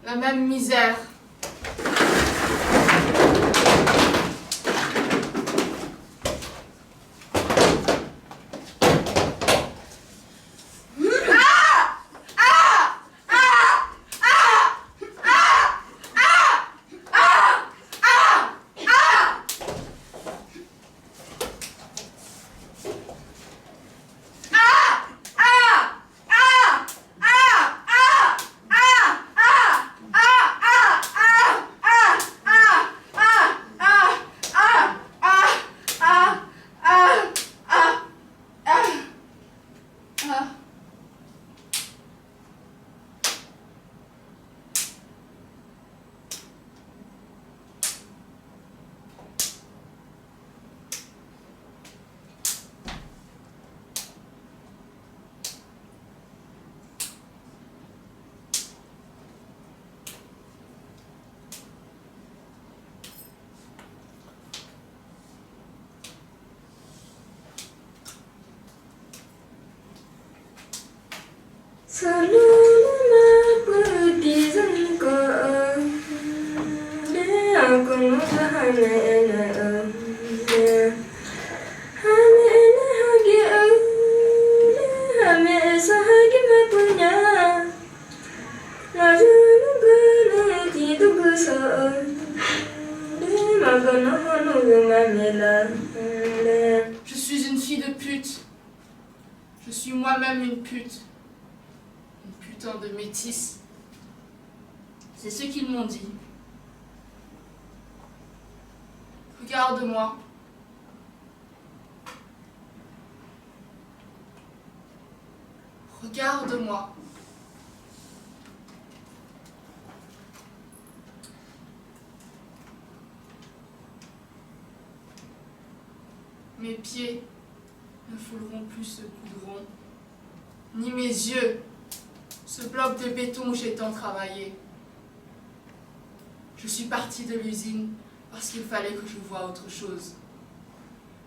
la même misère. Je suis une fille de pute. Je suis moi-même une pute. Une putain de métisse. C'est ce qu'ils m'ont dit. Regarde-moi. Regarde-moi. Mes pieds ne fouleront plus ce goudron, ni mes yeux, ce bloc de béton où j'ai tant travaillé. Je suis partie de l'usine parce qu'il fallait que je voie autre chose,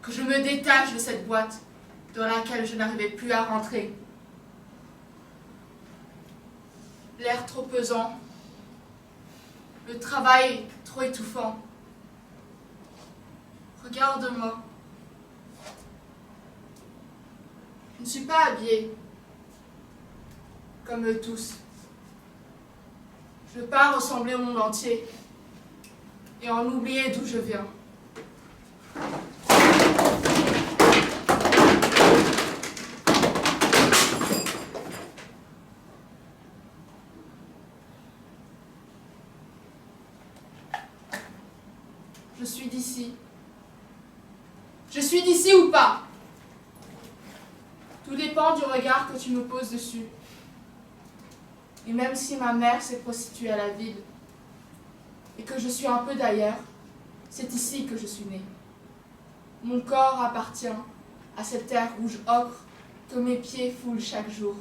que je me détache de cette boîte dans laquelle je n'arrivais plus à rentrer. L'air trop pesant, le travail trop étouffant. Regarde-moi. Je ne suis pas habillée, comme eux tous. Je veux pas ressembler au monde entier et en oublier d'où je viens. Je suis d'ici. Je suis d'ici ou pas? Tout dépend du regard que tu me poses dessus. Et même si ma mère s'est prostituée à la ville et que je suis un peu d'ailleurs, c'est ici que je suis née. Mon corps appartient à cette terre rouge ocre que mes pieds foulent chaque jour.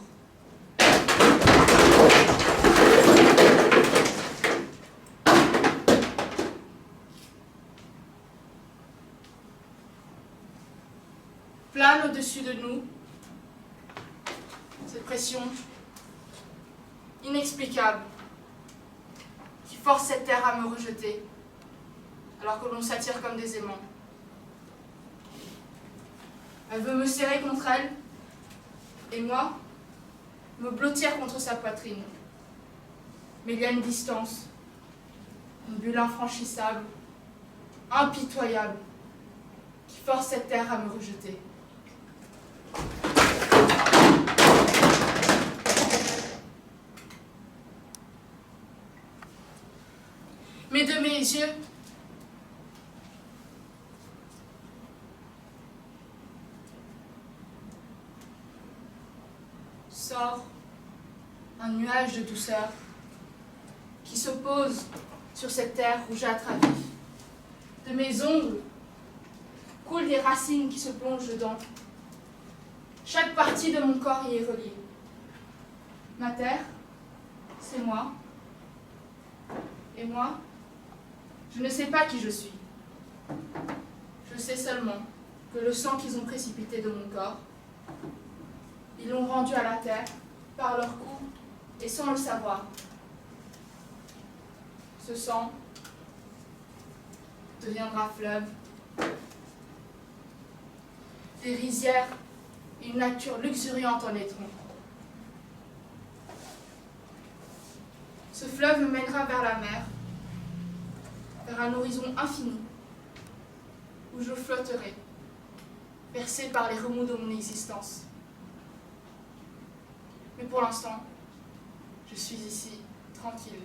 Plane au-dessus de nous cette pression inexplicable qui force cette terre à me rejeter alors que l'on s'attire comme des aimants. Elle veut me serrer contre elle et moi me blottir contre sa poitrine. Mais il y a une distance, une bulle infranchissable, impitoyable qui force cette terre à me rejeter. Mais de mes yeux, sort un nuage de douceur qui se pose sur cette terre rougeâtre à vif. De mes ongles coulent des racines qui se plongent dedans. Chaque partie de mon corps y est reliée. Ma terre, c'est moi. Et moi, je ne sais pas qui je suis. Je sais seulement que le sang qu'ils ont précipité de mon corps, ils l'ont rendu à la terre par leur coups et sans le savoir. Ce sang deviendra fleuve, des rizières et une nature luxuriante en naîtront. Ce fleuve me mènera vers la mer, vers un horizon infini, où je flotterai, bercé par les remous de mon existence. Mais pour l'instant, je suis ici, tranquille,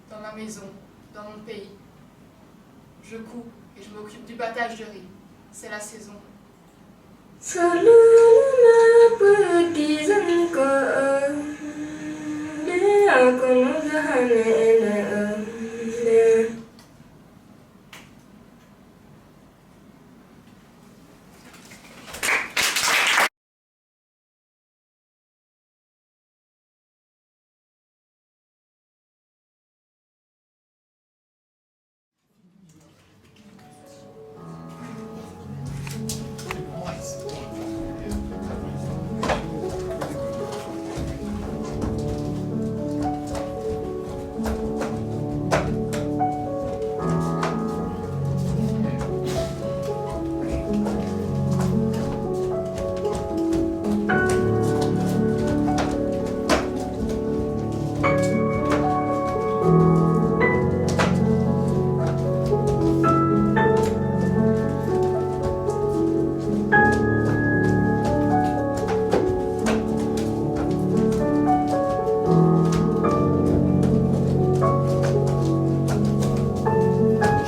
dans ma maison, dans mon pays. Je couds et je m'occupe du battage de riz. C'est la saison.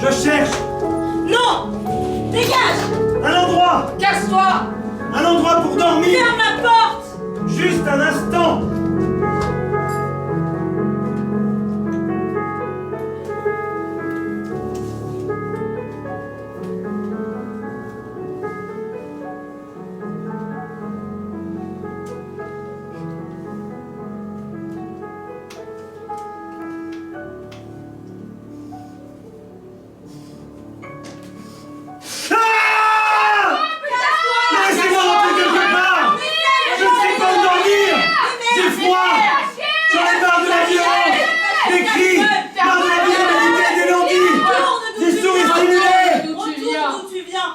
Je cherche Non! Dégage! un endroit! Casse-toi! Un endroit pour dormir! Ferme la porte! Juste un instant! Ah! Laissez-moi rentrer quelque part! Je ne sais pas où dormir! J'ai froid! J'en ai marre de la violence! Des cris! Marre de la visibilité des languilles! Des souris stimulées! D'où tu viens? Retourne d'où tu viens!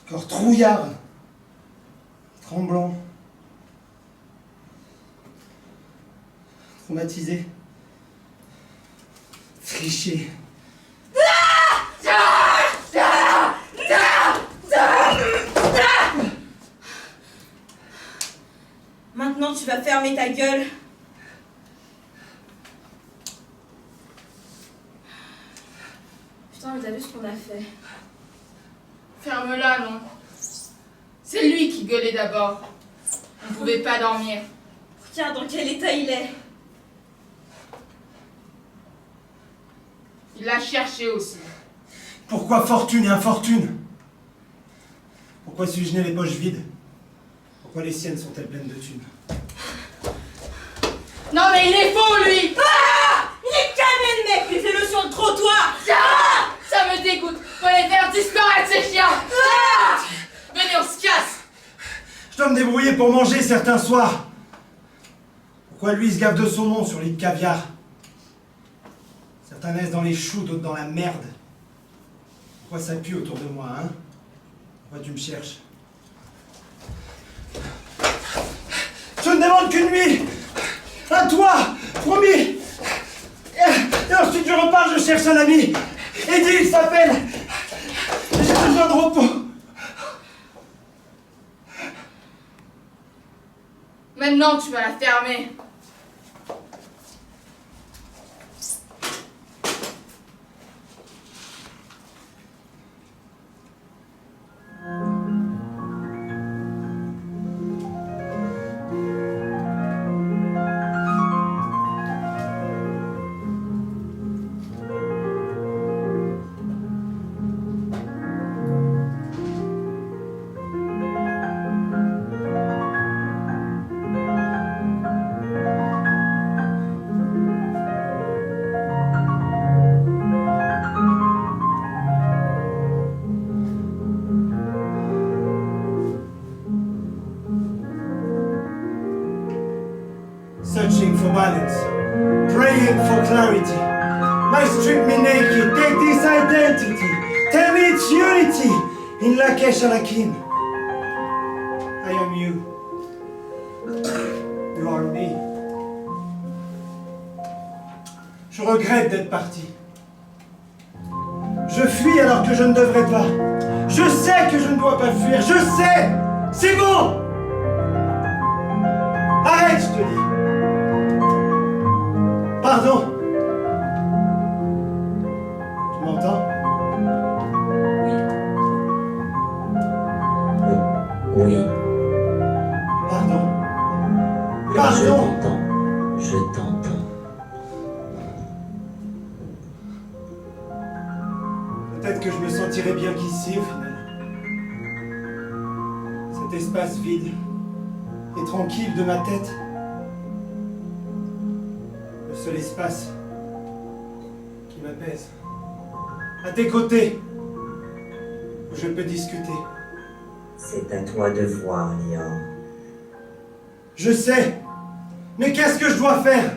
Corps trouillard, tremblant, traumatisé, friché. Maintenant, tu vas fermer ta gueule. Putain, mais t'as vu ce qu'on a fait? Ferme-la, non. C'est lui qui gueulait d'abord. On ne pouvait pas dormir. Regarde dans quel état il est. Il l'a cherché aussi. Pourquoi fortune et infortune? Pourquoi suis-je né les poches vides? Pourquoi les siennes sont-elles pleines de thunes? Non mais il est faux, lui! Il est cané, le mec! Laissez-le sur le trottoir! Ça me dégoûte. Faut les faire disparaître, ces chiens! Venez, on se casse! Je dois me débrouiller pour manger certains soirs. Pourquoi lui se gave de saumon sur les caviar? Certains naissent dans les choux, d'autres dans la merde. Pourquoi ça pue autour de moi, hein? Pourquoi tu me cherches? Je ne demande qu'une nuit! Un toit! Promis! Et ensuite je repars, je cherche un ami! Eddie, il s'appelle! J'ai besoin de repos! Maintenant, tu vas la fermer. Searching for balance, praying for clarity. Might strip me naked, take this identity, tell me it's unity in Lakesh Alakim. I am you. You are me. Je regrette d'être parti. Je fuis alors que je ne devrais pas. Je sais que je ne dois pas fuir, je sais. C'est bon. Arrête, je te dis. Pardon. Tu m'entends? Oui, Pardon. je Pardon. t'entends. Je t'entends. Peut-être que je me sentirais bien qu'ici, au final. Cet espace vide et tranquille de ma tête. Le seul espace qui m'apaise. À tes côtés, où je peux discuter. C'est à toi de voir, Liam. Je sais, mais qu'est-ce que je dois faire?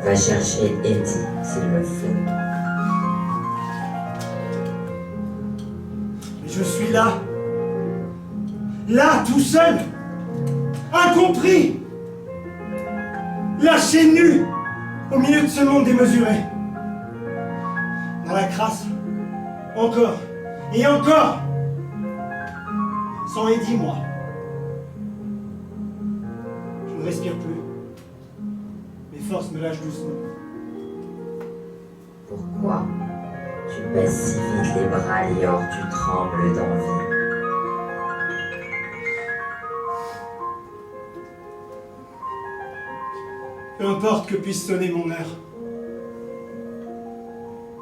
Va chercher Eddie, s'il le faut. Mais je suis là. là, tout seul, incompris, lâché nu, au milieu de ce monde démesuré. Dans la crasse, encore, et encore, sans Eddie, moi. Je ne respire plus. Mes forces me lâchent doucement. Pourquoi tu baisses si vite les bras, Lior, tu trembles d'envie. Peu importe que puisse sonner mon heure.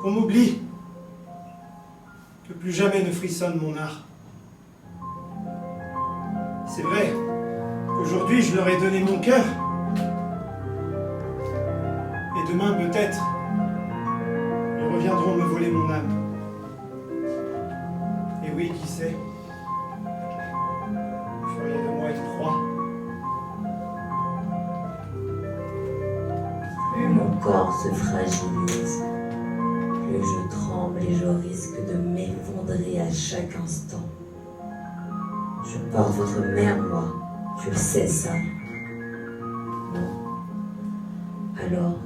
Qu'on m'oublie. Que plus jamais ne frissonne mon art. C'est vrai qu'aujourd'hui je leur ai donné mon cœur. Et demain peut-être, ils reviendront me voler mon âme. Et oui, qui sait, vous feriez de moi une proie. Plus mon corps se fragilise, plus je tremble et je risque de m'effondrer à chaque instant. Je porte votre mère, moi, tu le sais ça. Non. Alors,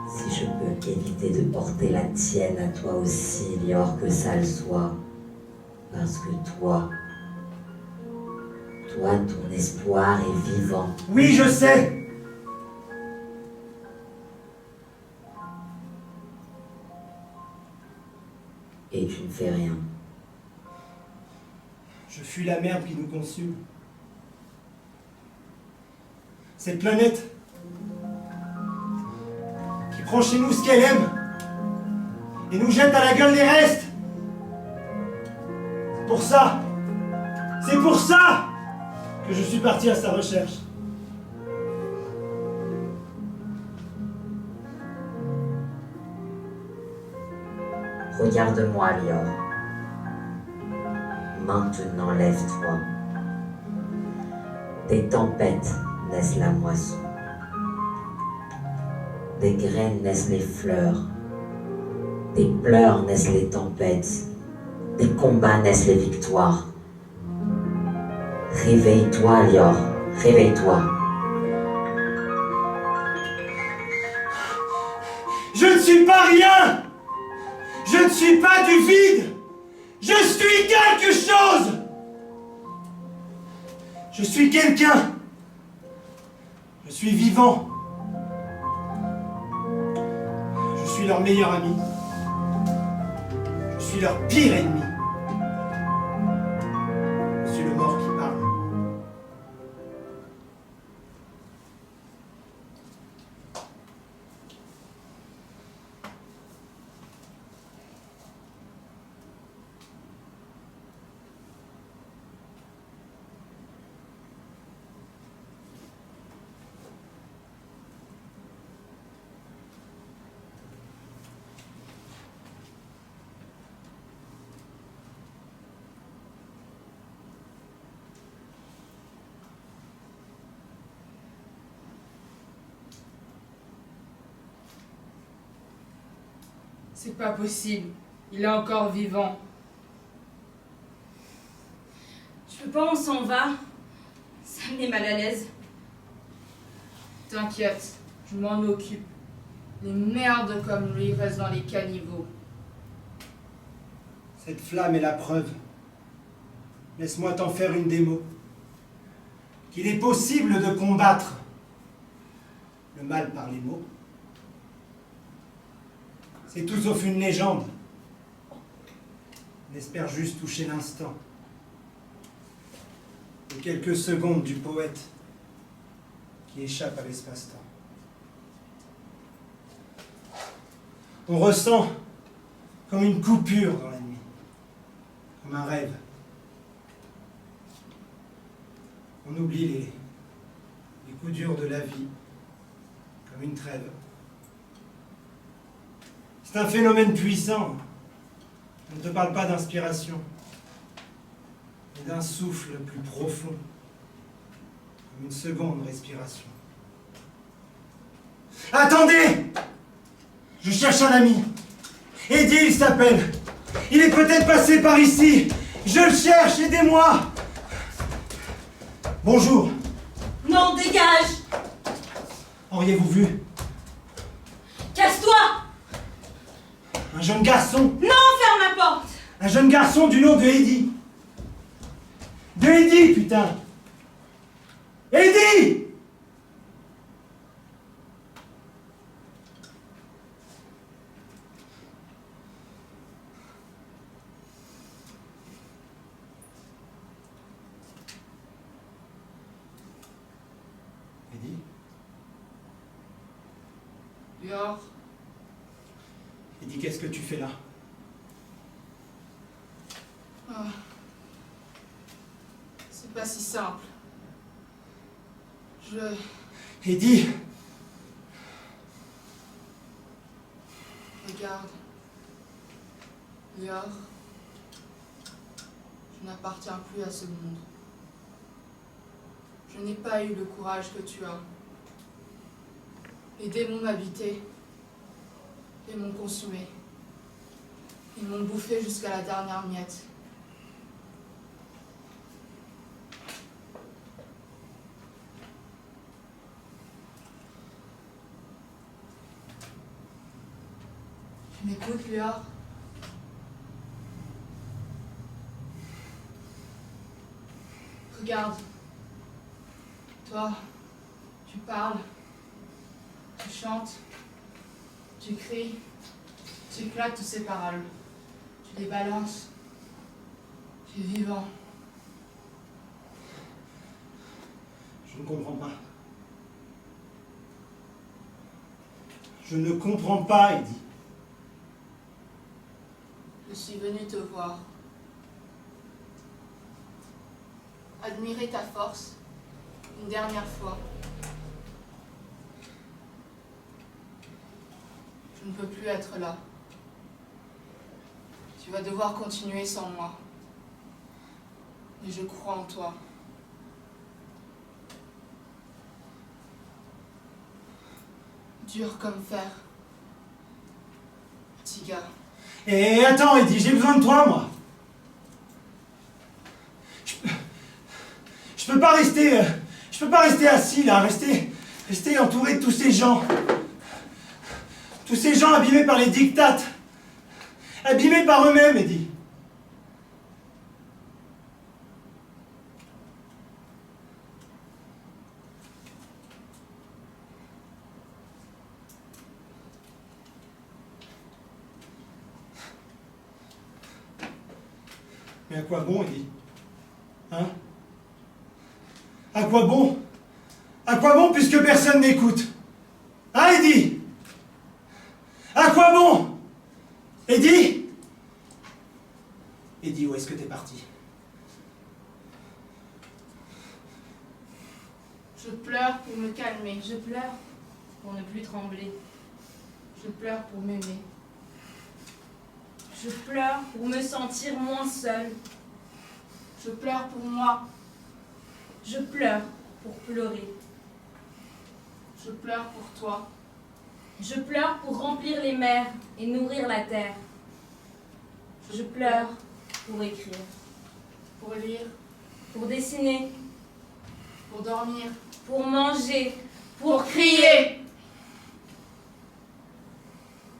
si je peux éviter de porter la tienne à toi aussi, Lior, que ça le soit, parce que toi, ton espoir est vivant. Oui, je sais. Et tu ne fais rien. Je fuis la merde qui nous consume. Cette planète qui prend chez nous ce qu'elle aime et nous jette à la gueule les restes. C'est pour ça que je suis parti à sa recherche. Regarde-moi, Lior. Maintenant, lève-toi. Des tempêtes naissent la moisson. Des graines naissent les fleurs. Des pleurs naissent les tempêtes. Des combats naissent les victoires. Réveille-toi, Lior. Réveille-toi. Je ne suis pas rien. Je ne suis pas du vide. Je suis quelque chose. Je suis quelqu'un. Je suis vivant. Je suis leur meilleur ami. Je suis leur pire ennemi. Je suis le mort qui parle. C'est pas possible. Il est encore vivant. Je veux pas, on s'en va. Ça me met mal à l'aise. T'inquiète, je m'en occupe. Les merdes comme lui restent dans les caniveaux. Cette flamme est la preuve. Laisse-moi t'en faire une démo. Qu'il est possible de combattre le mal par les mots. C'est tout sauf une légende. On espère juste toucher l'instant. Les quelques secondes du poète qui échappe à l'espace-temps. On ressent comme une coupure dans la nuit, comme un rêve. On oublie les coups durs de la vie, comme une trêve. C'est un phénomène puissant. On ne te parle pas d'inspiration, mais d'un souffle plus profond, comme une seconde respiration. Attendez! Je cherche un ami. Eddie, il s'appelle. Il est peut-être passé par ici. Je le cherche, aidez-moi! Bonjour. Non, dégage! Auriez-vous vu Casse-toi! un jeune garçon? Non, ferme la porte! Un jeune garçon du nom de Eddie. De Eddie, putain! Eddie! Eddie? Dehors, Eddie, qu'est-ce que tu fais là? ah, c'est pas si simple. Eddie! Regarde. Dehors, je n'appartiens plus à ce monde. Je n'ai pas eu le courage que tu as. Les démons m'habitaient et m'ont consumé. Ils m'ont bouffé jusqu'à la dernière miette. Tu m'écoutes, Léa? Regarde. Toi, tu parles, tu chantes, tu cries, tu éclates toutes ces paroles. Tu les balances. Tu es vivant. Je ne comprends pas. Je ne comprends pas, Eddie. Je suis venue te voir. Admirer ta force une dernière fois. Je ne peux plus être là. Tu vas devoir continuer sans moi. Et je crois en toi. Dur comme fer. Petit gars. Et attends, Eddie, j'ai besoin de toi, moi. Je peux pas rester... je peux pas rester assis, là, rester entouré de tous ces gens. Tous ces gens abîmés par les dictates. Abîmés par eux-mêmes, Eddie. Mais à quoi bon, Eddie? Hein? À quoi bon? À quoi bon puisque personne n'écoute? Hein, Eddie? À quoi bon? Eddie? Eddie, où est-ce que t'es parti? Je pleure pour me calmer. Je pleure pour ne plus trembler. Je pleure pour m'aimer. Je pleure pour me sentir moins seule. Je pleure pour moi. Je pleure pour pleurer. Je pleure pour toi. Je pleure pour remplir les mers et nourrir la terre. Je pleure pour écrire, Pour lire. pour dessiner, Pour dormir. pour manger, Pour crier.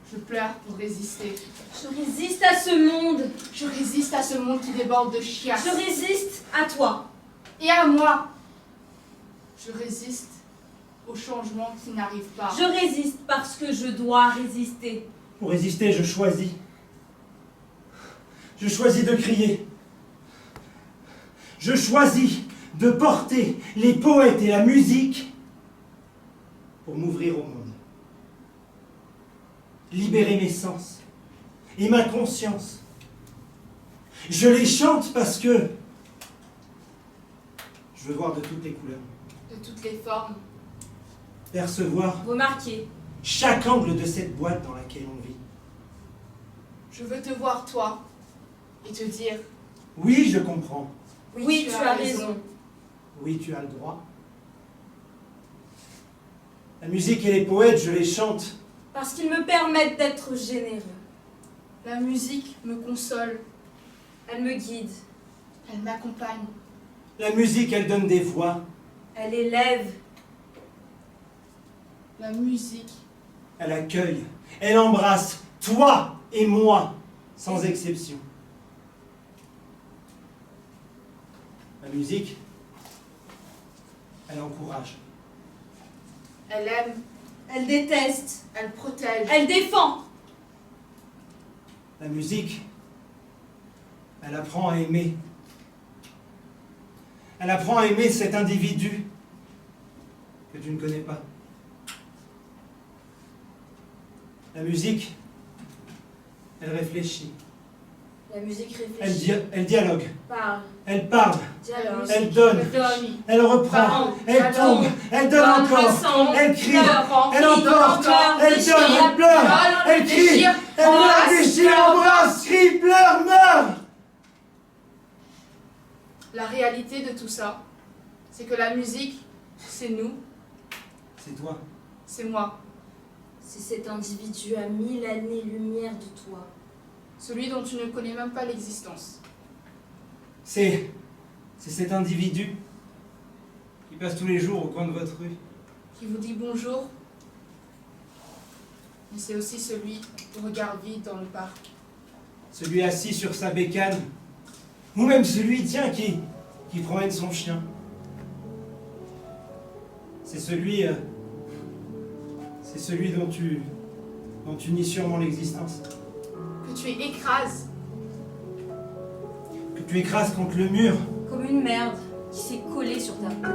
Je pleure pour résister. Je résiste à ce monde. Je résiste à ce monde qui déborde de chiasse. Je résiste à toi. Et à moi. Je résiste au changement qui n'arrive pas. Je résiste parce que je dois résister. Pour résister, je choisis. Je choisis de crier. Je choisis de porter les poètes et la musique pour m'ouvrir au monde. Libérer mes sens et ma conscience. Je les chante parce que je veux voir de toutes les couleurs, De toutes les formes. percevoir Remarquez, chaque angle de cette boîte dans laquelle on vit. Je veux te voir toi. Et te dire. Oui, je comprends. oui, tu as raison. Oui, tu as le droit. La musique et les poètes, je les chante. Parce qu'ils me permettent d'être généreux. La musique me console. Elle me guide. Elle m'accompagne. La musique, elle donne des voix. Elle élève. La musique, Elle accueille. Elle embrasse toi et moi, sans exception. La musique, elle encourage. elle aime, Elle déteste. elle protège. Elle défend. La musique, elle apprend à aimer. Elle apprend à aimer cet individu que tu ne connais pas. La musique, elle réfléchit. La musique réfléchit. Elle dialogue. Parle. Elle parle. Dialogue. Elle donne. Donne. Elle reprend. Parle. Elle tombe. Elle donne Parle. encore. Ressemble. Elle crie. Pleure. Elle emporte. Pleure. Elle Déchire. donne. Elle pleure. Elle crie. Déchire. Elle Embrasse. déchire, embrasse, crie, pleure, meurt. La réalité de tout ça, c'est que la musique, c'est nous, C'est toi. c'est moi. C'est cet individu à 1000 années-lumière de toi. Celui dont tu ne connais même pas l'existence. C'est cet individu qui passe tous les jours au coin de votre rue. Qui vous dit bonjour, mais c'est aussi celui au regard vide dans le parc. Celui assis sur sa bécane. Ou même celui, tiens, qui promène son chien. C'est celui dont tu nies sûrement l'existence. Que tu écrases, Que tu écrases contre le mur. Comme une merde qui s'est collée sur ta peau.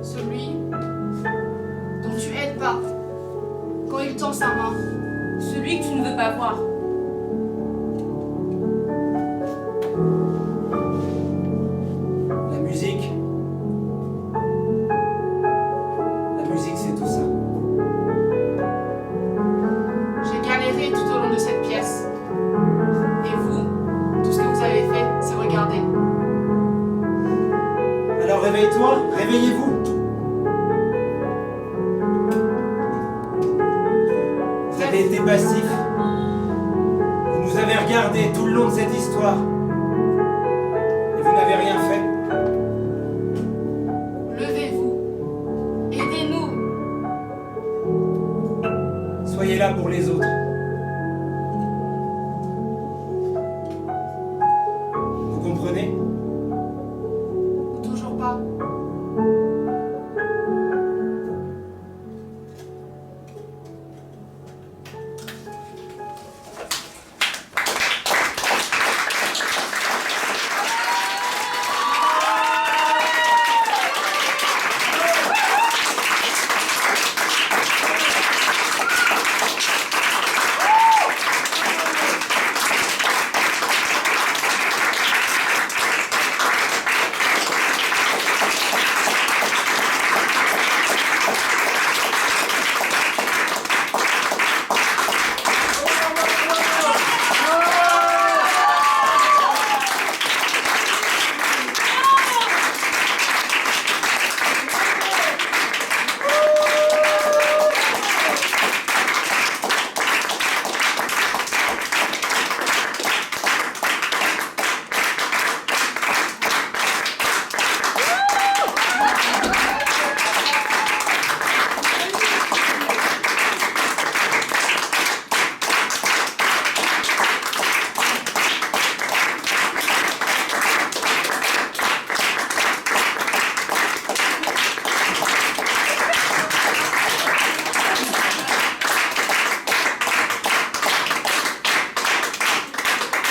celui dont tu aides pas quand il tend sa main. Celui que tu ne veux pas voir. La musique. La musique, c'est tout ça. J'ai galéré tout au long de cette pièce. Et vous, tout ce que vous avez fait, c'est regarder. Alors réveille-toi, réveillez-vous. Vous avez été passif. Vous nous avez regardé tout le long de cette histoire. Et vous n'avez rien fait. Levez-vous. Aidez-nous. Soyez là pour les autres. Vous comprenez? Ou toujours pas.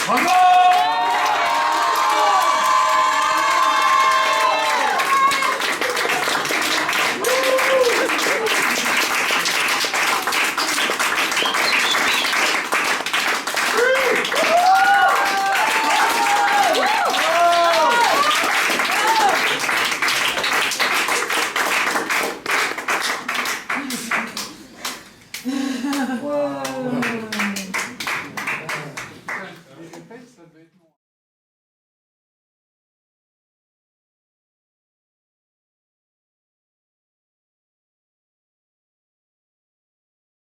Bravo!